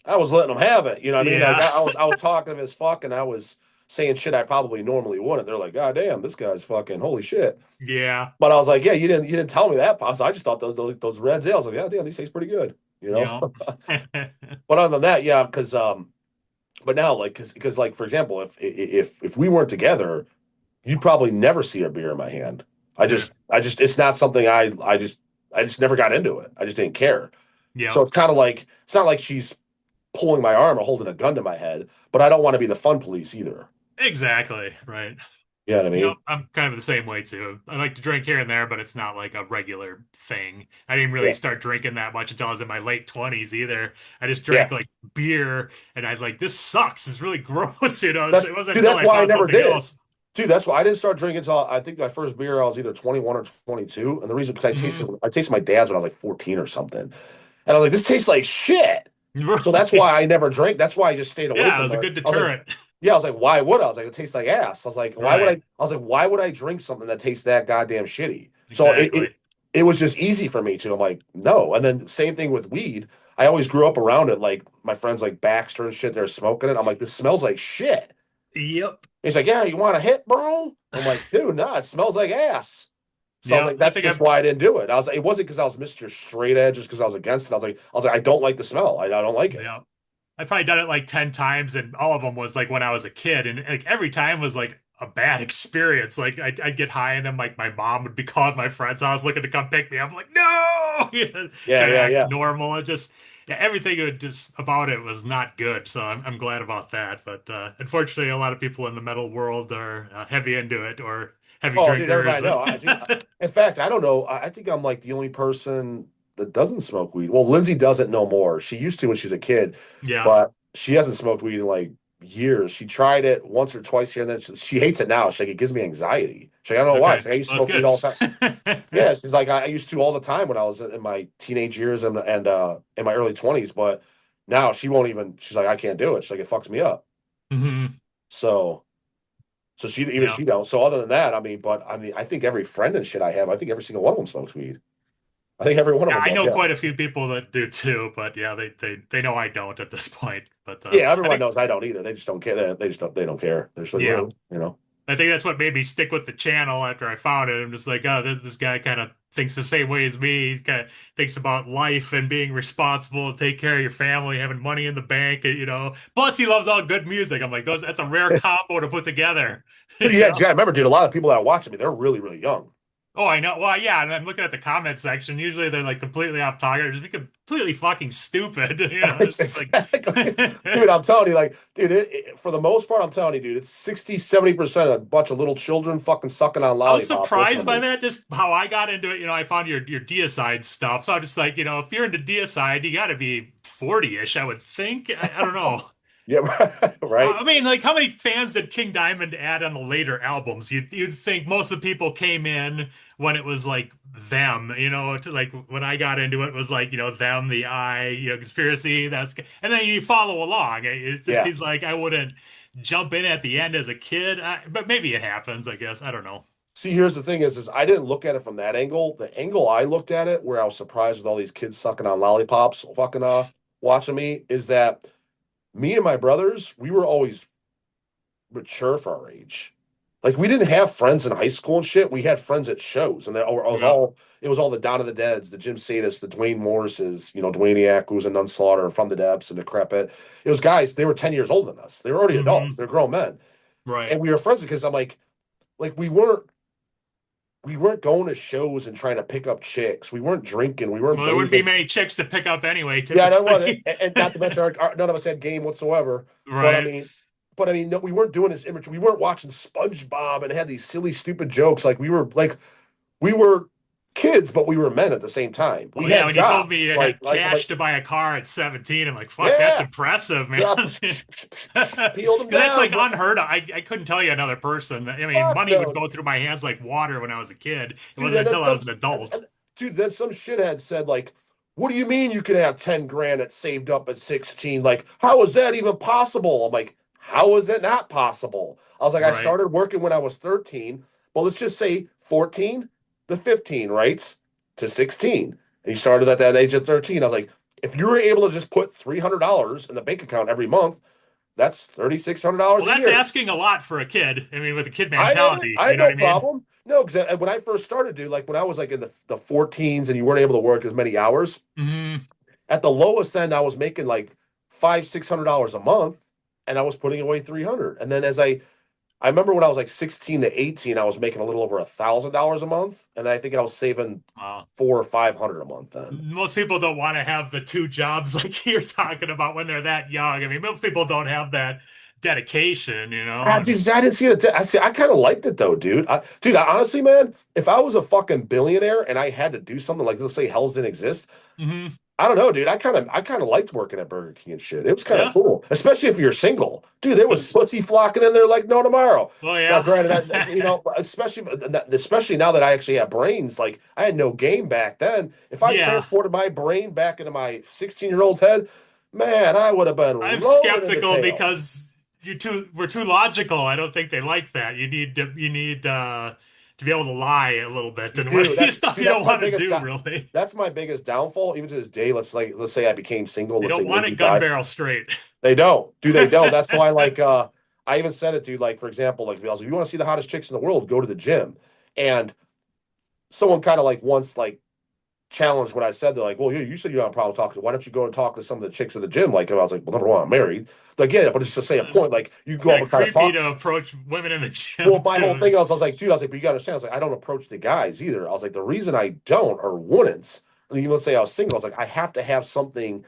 them have it. You know what I mean? Like Yeah. I was talking as fuck, and I was. saying shit I probably normally wouldn't. They're like, God damn, this guy's fucking holy shit. Yeah. But I was like, yeah, you didn't tell me that, boss. I just thought those red ales. Like, yeah, damn, these taste pretty good, you know. Yep. But other than that, yeah, because but now like because like for example, if we weren't together, you'd probably never see a beer in my hand. I just it's not something I just never got into it. I just didn't care. So Yep. it's kind of like it's not like she's pulling my arm or holding a gun to my head, but I don't want to be the fun police either. Exactly. Right. You know what I Yep, mean? I'm kind of the same way too. I like to drink here and there, but it's not like a regular thing. I didn't really Yeah. start drinking that much until I was in my late 20s either. I just Yeah. drank like beer and I'd like, this sucks. It's really gross, you know. That's It wasn't dude, until that's I why I found never something did it. else. Dude, that's why I didn't start drinking until I think my first beer I was either 21 or 22. And the reason because Hmm. I tasted my dad's when I was like 14 or something. And I was like, this tastes like shit. So that's why I Right. never drank. That's why I just stayed away Yeah, it from was a it. good I was like, deterrent. yeah, I was like, why would I? I was like, it tastes like ass. I was like, why would I? Right. I was like, why would I drink something that tastes that goddamn shitty? So Exactly. it was just easy for me to. I'm like, no. And then same thing with weed. I always grew up around it. Like my friends like Baxter and shit, they're smoking it. I'm like, this smells like shit. Yep. He's like, yeah, you want a hit, bro? I'm like, dude, nah, it smells like ass. So I was Yep. like, I that's think just I've why I didn't do it. I was, it wasn't because I was Mr. Straight Edge, just because I was against it. I was like, I don't like the smell. I don't like it. yeah. I've probably done it like 10 times, and all of them was like when I was a kid. And like every time was like a bad experience. Like I'd get high, and then like my mom would be calling my friend's house looking to come pick me up. I'm like, no, you know, Yeah, trying to yeah, act yeah. normal. It just, yeah, everything just about it was not good. So I'm glad about that. But unfortunately, a lot of people in the metal world are heavy into it or heavy Oh, dude, everybody drinkers. know. Dude, in fact, I don't know. I think I'm like the only person that doesn't smoke weed. Well, Lindsay doesn't no more. She used to when she was a kid, Yeah. but she hasn't smoked weed in like years. She tried it once or twice here, and then she hates it now. She's like, it gives me anxiety. She's like, I don't know why. Okay. She's like, I used to Well, that's smoke weed good. all the time. Yeah, she's like, I used to all the time when I was in my teenage years and in my early 20s, but now she won't even. She's like, I can't do it. She's like, it fucks me up. Hmm. So. So she even Yeah. she don't. So other than that, I mean, I think every friend and shit I have, I think every single one of them smokes weed. I think every one of Yeah, them I does. know Yeah, quite a few people that do too, but yeah, they know I don't at this point. But yeah. I Everyone think knows I don't either. They just don't care. They don't care. They're just like, yeah, well, you know. I think that's what made me stick with the channel after I found it. I'm just like, oh, this guy kind of thinks the same way as me. He kind of thinks about life and being responsible, take care of your family, having money in the bank, you know. Plus, he loves all good music. I'm like, those that's a rare combo to put together, you Yeah, know. yeah. Remember, dude. A lot of people that are watching me, they're really, really young. Oh, I know. Well, yeah, and I'm looking at the comment section. Usually they're like completely off target, or just completely fucking stupid. You know, it's just like, Exactly, dude. I'm telling you, like, dude. For the most part, I'm telling you, dude. It's 60, 70% a bunch of little children fucking sucking on I was lollipops. Listen to surprised by me. that, just how I got into it. You know, I found your deicide stuff, so I'm just like, you know, if you're into deicide, you got to be 40-ish, I would think. I don't know. Yeah, right. I mean, like, how many fans did King Diamond add on the later albums? You'd think most of the people came in when it was like them, you know, to like when I got into it, it was like, you know, them, the I, you know, conspiracy, and then you follow along. It just Yeah. seems like I wouldn't jump in at the end as a kid, but maybe it happens, I guess. I don't know. See, here's the thing is I didn't look at it from that angle. The angle I looked at it, where I was surprised with all these kids sucking on lollipops, fucking watching me, is that me and my brothers, we were always mature for our age. Like we didn't have friends in high school and shit. We had friends at shows, and Yep. it was all the Dawn of the Deads, the Jim Sadis, the Dwayne Morrises, you know, Dwayniak, who was a Nunslaughter, and From the Depths, and Decrepit. It was guys. They were 10 years older than us. They were already adults. Hmm. They're grown men, Right. and we were friends because I'm like we weren't going to shows and trying to pick up chicks. We weren't drinking. We weren't Well, there wouldn't be boozing. many chicks to pick up anyway, Yeah, that was it. typically. And not to mention, none of us had game whatsoever. But I Right. mean, no, we weren't doing this image. We weren't watching SpongeBob and had these silly, stupid jokes. We were kids, but we were men at the same time. We Well, yeah, had when you told me jobs. you Like, had like I'm cash like, to buy a car at 17, I'm like, fuck, that's yeah, impressive, man. yeah, peeled Because them that's like down. unheard of. I couldn't tell you another person. I mean, Fuck money would no, go through my hands like water when I was a kid. It dude. wasn't And then until I some, was an adult. dude. Then some shithead said like, "What do you mean you can have 10 grand that saved up at 16? Like, how is that even possible?" I'm like, "How is it not possible?" I was like, "I Right. started working when I was 13, but let's just say 14 to 15, right? To 16, and you started at that age of 13." I was like, "If you were able to just put $300 in the bank account every month." That's $3,600 Well, a that's year. asking a lot for a kid. I mean, with a kid I had it. mentality, I you had know what no I mean? problem. No, because when I first started, dude, like when I was like in the 14s and you weren't able to work as many hours, Hmm. at the lowest end, I was making like $500-600 a month, and I was putting away 300. And then I remember when I was like 16 to 18, I was making a little over $1,000 a month, and I think I was saving Wow. 400 or 500 a month then. Most people don't want to have the two jobs like you're talking about when they're that young. I mean, most people don't have that dedication, you know? I And just I didn't see it. I see. I kind of liked it though, dude. Honestly, man, if I was a fucking billionaire and I had to do something like, let's say, Hell's didn't exist, hmm. I don't know, dude. I kind of liked working at Burger King and shit. It was kind of Yeah. cool, especially if you're single, dude. There was This, pussy flocking in there like no tomorrow. well, Now, yeah. granted, especially now that I actually have brains, like I had no game back then. If I Yeah. transported my brain back into my 16-year-old head, man, I would have been I'm rolling in the skeptical tail. because we're too logical. I don't think they like that. You need to be able to lie a little bit You and what do that, stuff dude. you don't want to do really. That's my biggest downfall. Even to this day, let's say I became single. They Let's say don't want Lindsay it gun died. barrel straight. They don't. Do they don't? That's why I even said it, dude. Like for example, like I was like, if you want to see the hottest chicks in the world, go to the gym. And someone kind of like once like challenged what I said. They're like, well, you said you don't have a problem talking. Why don't you go and talk to some of the chicks at the gym? Like I was like, well, number one, I'm married. Like, yeah, but it's just to say a point. Like you go up Kind of and kind of creepy talk. to approach women in the Well, gym my whole too. thing was like, dude, I was like, but you gotta understand, I was like, I don't approach the guys either. I was like, the reason I don't or wouldn't, even let's say I was single, I was like, I have to have something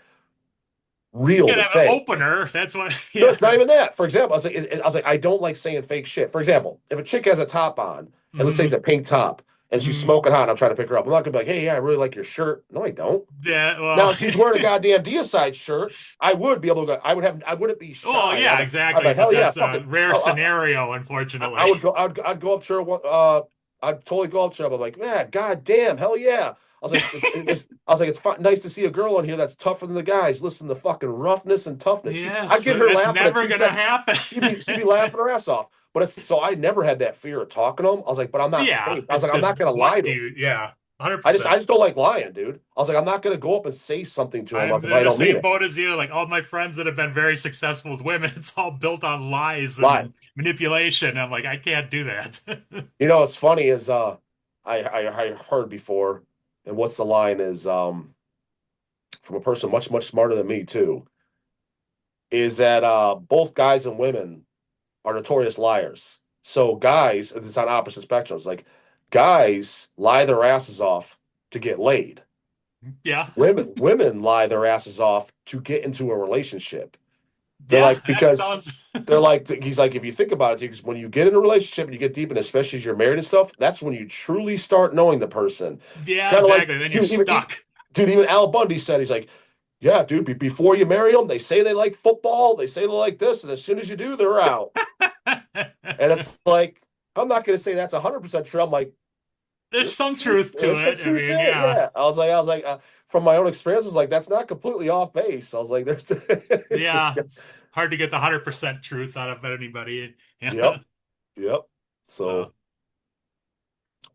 You real gotta to have an say. opener. That's what. No, Yeah. it's not even that. For example, I was like, I don't like saying fake shit. For example, if a chick has a top on, and let's say it's Hmm. a pink top, and she's Hmm. smoking hot, and I'm trying to pick her up, I'm not gonna be like, hey, yeah, I really like your shirt. No, I don't. Yeah. Now, Well. if she's wearing a goddamn Deicide shirt, I would be able to go. I wouldn't be Well. shy. Yeah. I'd be Exactly. like, But hell yeah, that's fuck a it. rare scenario, unfortunately. I would go. I'd go up to her. I'd totally go up to her. I'm like, man, goddamn, hell yeah. I was like, it's nice to see a girl on here that's tougher than the guys. Listen to fucking roughness and toughness. I'd Yes, get her that's laughing at never two gonna seconds. happen. She'd be laughing her ass off. But it's so I never had that fear of talking to him. I was like, but I'm not Yeah, fake. I was it's like, I'm just not gonna lie what to do him. you? Yeah, I just 100%. I just don't like lying, dude. I was like, I'm not gonna go up and say something to him. I I'm was like, I in the don't mean same it. boat as you. Like all my friends that have been very successful with women, it's all built on lies Lie. and manipulation. I'm like, I can't do that. What's funny is I heard before, and what's the line is from a person much smarter than me too, is that both guys and women are notorious liars. So guys, it's on opposite spectrums. Like guys lie their asses off to get laid. Yeah, Women lie their asses off to get into a relationship. They're yeah, like that because sounds. they're like he's like if you think about it, because when you get in a relationship and you get deep, and especially as you're married and stuff, that's when you truly start knowing the person. It's Yeah, kind of like exactly. Then you're dude, stuck. even Al Bundy said he's like, yeah, dude, before you marry them, they say they like football, they say they like this, and as soon as you do, they're out. And it's like I'm not going to say that's 100% true. I'm like, There's some truth to there's some it. I truth mean, there. yeah, Yeah, I was like, from my own experiences, like that's not completely off base. I was like, there's, yeah. It's hard to get the 100% truth out of anybody. yep, Yeah. yep. So. So.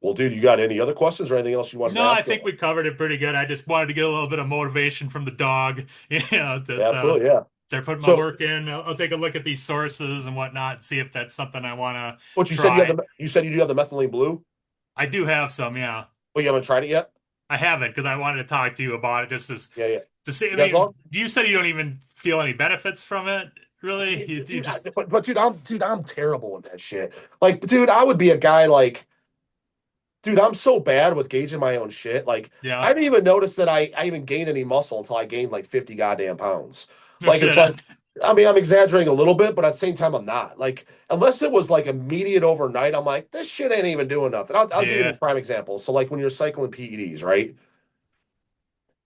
Well, dude, you got any other questions or anything else you wanted to No, I ask? think we covered it pretty good. I just wanted to get a little bit of motivation from the dog. Yeah, This absolutely, yeah. start putting my So, work in. I'll take a look at these sources and whatnot, and see if that's something I want to what you said try. you said you do have the methylene blue. I do have some, yeah. Oh, you haven't tried it yet? I haven't because I wanted to talk to you about it just Yeah, yeah. to see. I You guys mean, all? you said you don't even feel any benefits from it, really? You Dude, just, but I'm terrible with that shit. Like, dude, I would be a guy like, dude, I'm so bad with gauging my own shit. Like, I yeah. didn't even notice that I even gained any muscle until I gained like 50 goddamn pounds. No Like, it's shit. like, I mean, I'm exaggerating a little bit, but at the same time, I'm not. Like, unless it was like immediate overnight, I'm like, this shit ain't even doing nothing. I'll give you a Yeah. prime example. So, like, when you're cycling PEDs, right?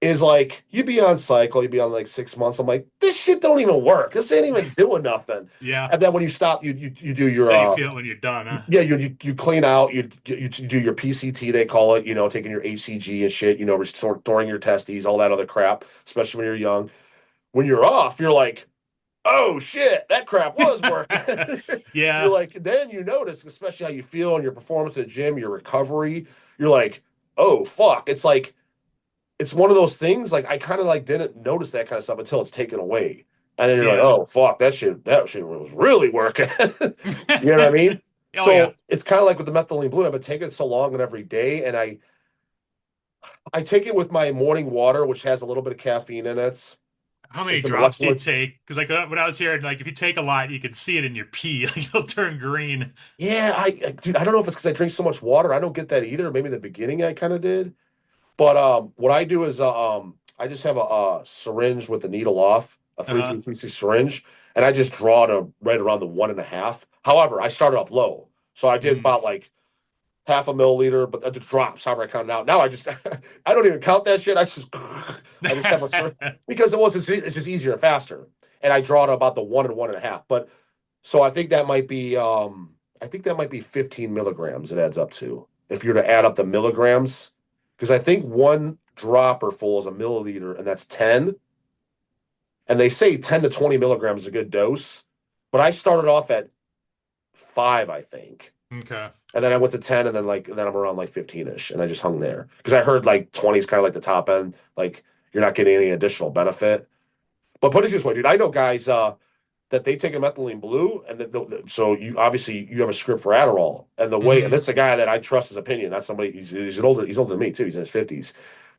Is like you'd be on cycle, you'd be on like 6 months. I'm like, this shit don't even work. This ain't even doing nothing. Yeah. And then when you stop, you do your Then you feel it when you're done, huh? yeah, you clean out, you do your PCT, they call it, taking your HCG and shit, restoring your testes, all that other crap, especially when you're young. When you're off, you're like, oh shit, that crap was working. You're Yeah. like, then you notice, especially how you feel and your performance at the gym, your recovery. You're like, oh fuck. It's like it's one of those things like I kind of like didn't notice that kind of stuff until it's taken away. And then you're like, Yeah. oh fuck, that shit was really working. You know what I mean? Oh yeah. So it's kind of like with the methylene blue. I've been taking it so long and every day, and I take it with my morning water, which has a little bit of caffeine in it. How many It's an drops do you electrolyte. take? Because like when I was hearing, like if you take a lot, you can see it in your pee. Like you'll turn green. Yeah, dude, I don't know if it's because I drink so much water. I don't get that either. Maybe in the beginning I kind of did. But what I do is I just have a syringe with the needle off, a Uh, 3 syringe, and I just draw to right around the 1.5. However, I started off low, so I did mm. about like half a milliliter, but the drops, however I counted out. Now I just I don't even count that shit. I just have a syringe because it's just easier and faster, and I draw to about the 1 and 1.5. But so I think that might be 15 milligrams. It adds up to if you're to add up the milligrams, because I think one dropper full is a milliliter, and that's 10. And they say 10 to 20 milligrams is a good dose, but I started off at 5, I think. Okay. And then I went to 10, and then I'm around like 15-ish, and I just hung there because I heard like 20 is kind of like the top end, like you're not getting any additional benefit. But put it this way, dude, I know guys that they take a methylene blue, and so you obviously you have a script for Adderall, and the way, and Hmm. this is a guy that I trust his opinion. That's somebody he's older than me too. He's in his 50s.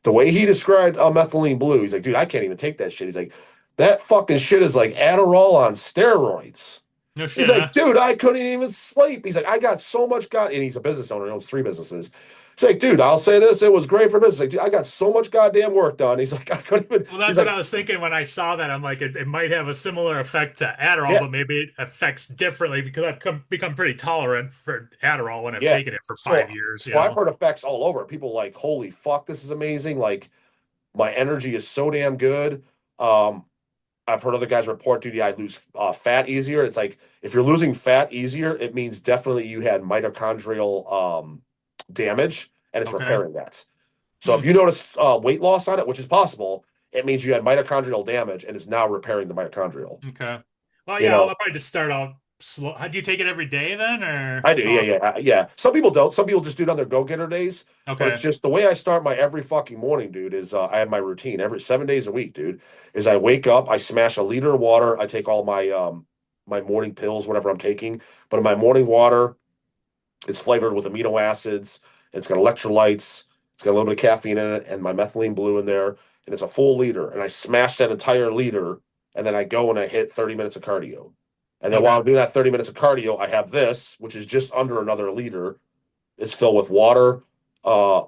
The way he described methylene blue, he's like, dude, I can't even take that shit. He's like, that fucking shit is like Adderall on steroids. No He's shit, like, huh? dude, I couldn't even sleep. He's like, I got so much and he's a business owner. He owns 3 businesses. He's like, dude, I'll say this, it was great for business. Like, dude, I got so much goddamn work done. He's like, I couldn't even. Well, He's that's what like, I was thinking when I saw that. I'm like, it might have a similar effect to Adderall, yeah, but maybe it affects differently because become pretty tolerant for Adderall when I've yeah. taken it for So, 5 years, so I've heard effects all over. People like, holy fuck, this is amazing. Like, my energy is so damn good. Um, I've heard other guys report, dude, yeah, I lose fat easier. It's like if you're losing fat easier, it means definitely you had mitochondrial damage, and it's Okay. repairing that. So Hmm. if you notice weight loss on it, which is possible, it means you had mitochondrial damage and it's now repairing the mitochondrial. Okay. Well, You yeah, I'll know, probably just start out slow. How do you take it every day then, or I do, yeah, yeah. Some people don't. Some people just do it on their go-getter days. But it's okay, just the way I start my every fucking morning, dude. Is I have my routine every 7 days a week, dude. Is I wake up, I smash a liter of water, I take all my morning pills, whatever I'm taking. But in my morning water, it's flavored with amino acids. It's got electrolytes. It's got a little bit of caffeine in it, and my methylene blue in there. And it's a full liter. And I smash that entire liter, and then I go and I hit 30 minutes of cardio. And then while okay, I'm doing that 30 minutes of cardio, I have this, which is just under another liter. It's filled with water, uh,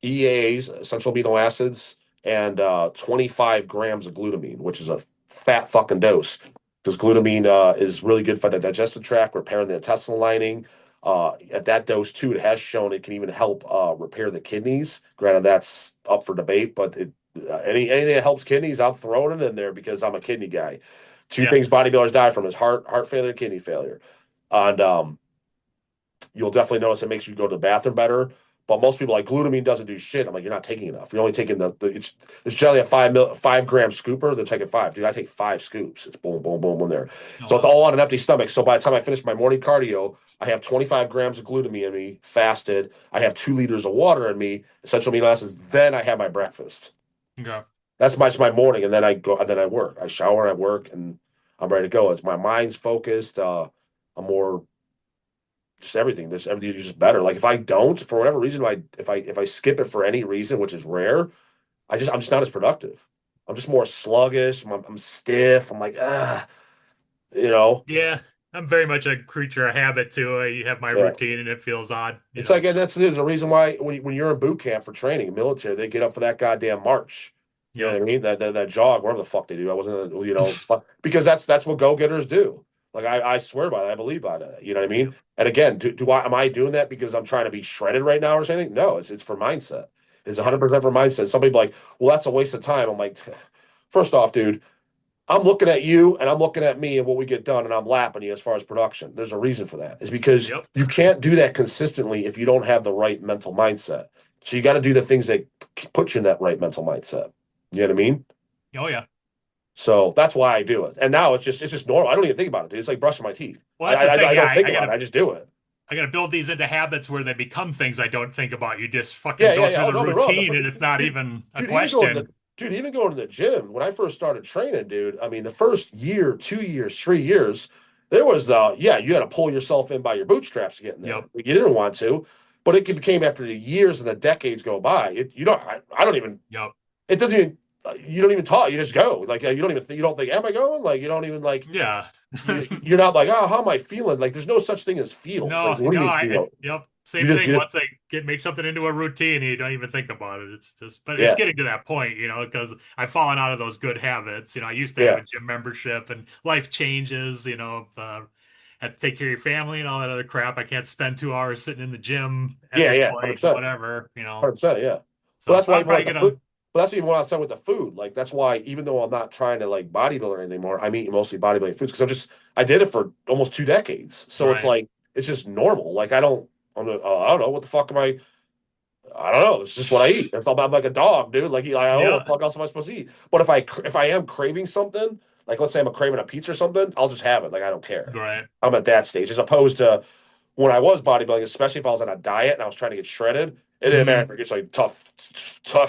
EAs, essential amino acids, and 25 grams of glutamine, which is a fat fucking dose. Because glutamine is really good for the digestive tract, repairing the intestinal lining. At that dose, too, it has shown it can even help repair the kidneys. Granted, that's up for debate, but anything that helps kidneys, I'm throwing it in there because I'm a kidney guy. Two yeah, things bodybuilders die from is heart failure, kidney failure. And you'll definitely notice it makes you go to the bathroom better. But most people like glutamine doesn't do shit. I'm like, you're not taking enough. You're only taking it's generally a 5 gram scooper. They're taking 5. Dude, I take 5 scoops. It's boom, boom, boom, boom there. oh So it's wow, all on an empty stomach. So by the time I finish my morning cardio, I have 25 grams of glutamine in me, fasted. I have 2 liters of water in me, essential amino acids. Then I have my breakfast. okay, That's my morning, and then I go, and then I work. I shower, I work, and I'm ready to go. It's my mind's focused. I'm more just everything. This everything is just better. Like if I don't, for whatever reason, if I skip it for any reason, which is rare, I'm just not as productive. I'm just more sluggish. I'm stiff. I'm like you know. yeah. I'm very much a creature of habit too. I have my Yeah. routine, and it feels odd, It's like, and there's a reason why when you're in boot camp for training, military, they get up for that goddamn march. You know Yep. what I mean? That jog, whatever the fuck they do. I wasn't, because that's what go getters do. Like I swear by that. I believe by that. You know what I mean? Yep. And again, do I am I doing that because I'm trying to be shredded right now or something? No, it's for mindset. It's Yep. 100% for mindset. Some people are like, well, that's a waste of time. I'm like, first off, dude, I'm looking at you and I'm looking at me and what we get done, and I'm lapping you as far as production. There's a reason for that. It's because Yep. you can't do that consistently if you don't have the right mental mindset. So you got to do the things that put you in that right mental mindset. You know what I mean? Oh yeah. So that's why I do it. And now it's just normal. I don't even think about it, dude. It's like brushing my teeth. Well, I that's the I, thing. I Yeah, don't think about it. I just do it. I gotta build these into habits where they become things I don't think about. You just fucking Yeah, go yeah, yeah. through Oh the no, they're wrong. routine, and it's not Dude, even a dude, even going to question. dude, even going to the gym, when I first started training, dude, I mean, the first year, 2 years, 3 years, there was yeah, you had to pull yourself in by your bootstraps to get in there. Yep. You didn't want to, but it became after the years and the decades go by. You don't, I don't even, Yep. it doesn't even, you don't even talk. You just go. Like, you don't even think, you don't think, am I going? Like, you don't even like, Yeah. you're not like, oh, how am I feeling? Like, there's no such thing as feels. Like, No, what do no, you mean feel? yep, You same just, thing. you just, Once I make something into a routine, you don't even think about it. It's just, but it's yeah, getting to that point, because I've fallen out of those good habits. I used to have yeah, a gym membership, and life changes. Had to take care of your family and all that other crap. I can't spend 2 hours sitting in the gym at yeah, this yeah, point, 100%. whatever. 100%, yeah. Well, So that's why I'm even probably like the food. gonna, But that's even what I was saying with the food. Like that's why even though I'm not trying to like bodybuild anymore, I'm eating mostly bodybuilding foods because I did it for almost 2 decades. So it's right. like it's just normal. Like I don't know what the fuck am I don't know. It's just what I eat. I'm like a dog, dude. Like I don't know Yeah, what the fuck else am I supposed to eat. But if I am craving something, like let's say I'm craving a pizza or something, I'll just have it. Like I don't care. right. I'm at that stage as opposed to when I was bodybuilding, especially if I was on a diet and I was trying to get shredded, it didn't Hmm. matter. It's like tough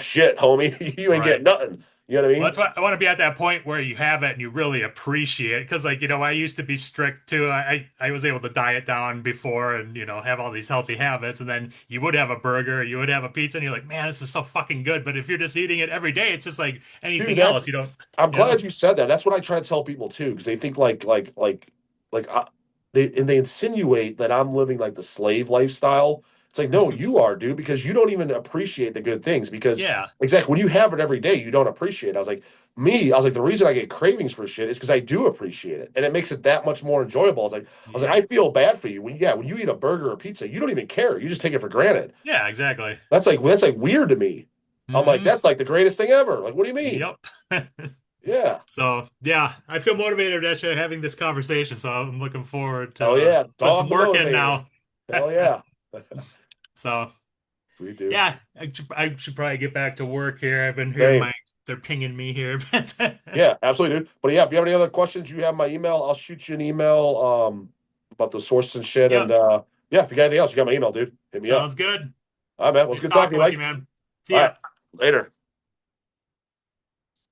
shit, homie. You ain't Right. getting nothing. You know what I Well, mean? that's why I want to be at that point where you have it and you really appreciate it. Because, I used to be strict too. I was able to diet down before and, have all these healthy habits. And then you would have a burger, you would have a pizza, and you're like, man, this is so fucking good. But if you're just eating it every day, it's just like Dude, anything else. that's You don't, I'm you know? glad you said that. That's what I try to tell people too, because they think like they insinuate that I'm living like the slave lifestyle. It's like, no, you are, dude, because you don't even appreciate the good things. Because Yeah. exactly when you have it every day, you don't appreciate it. I was like, the reason I get cravings for shit is because I do appreciate it. And it makes it that much more enjoyable. I was like, Yep. I feel bad for you. When you eat a burger or pizza, you don't even care. You just take it for granted. Yeah, exactly. That's like weird to me. I'm like, Hmm. that's like the greatest thing ever. Like, what do you mean? Yep. Yeah. So, yeah, I feel motivated actually having this conversation. So I'm looking forward to Hell yeah. putting some Dog the work in motivator. now. Hell yeah. So, Sweet dude. yeah, I should probably get back to work here. I've been hearing Same. they're pinging me here. Yeah, absolutely, dude. But yeah, if you have any other questions, you have my email. I'll shoot you an email about the source and shit. And Yep, yeah, if you got anything else, you got my email, dude. Hit me up. sounds good. All right, man. Well, it's Nice good talking to talking you, with you, Mike. man. See All right. ya. Later.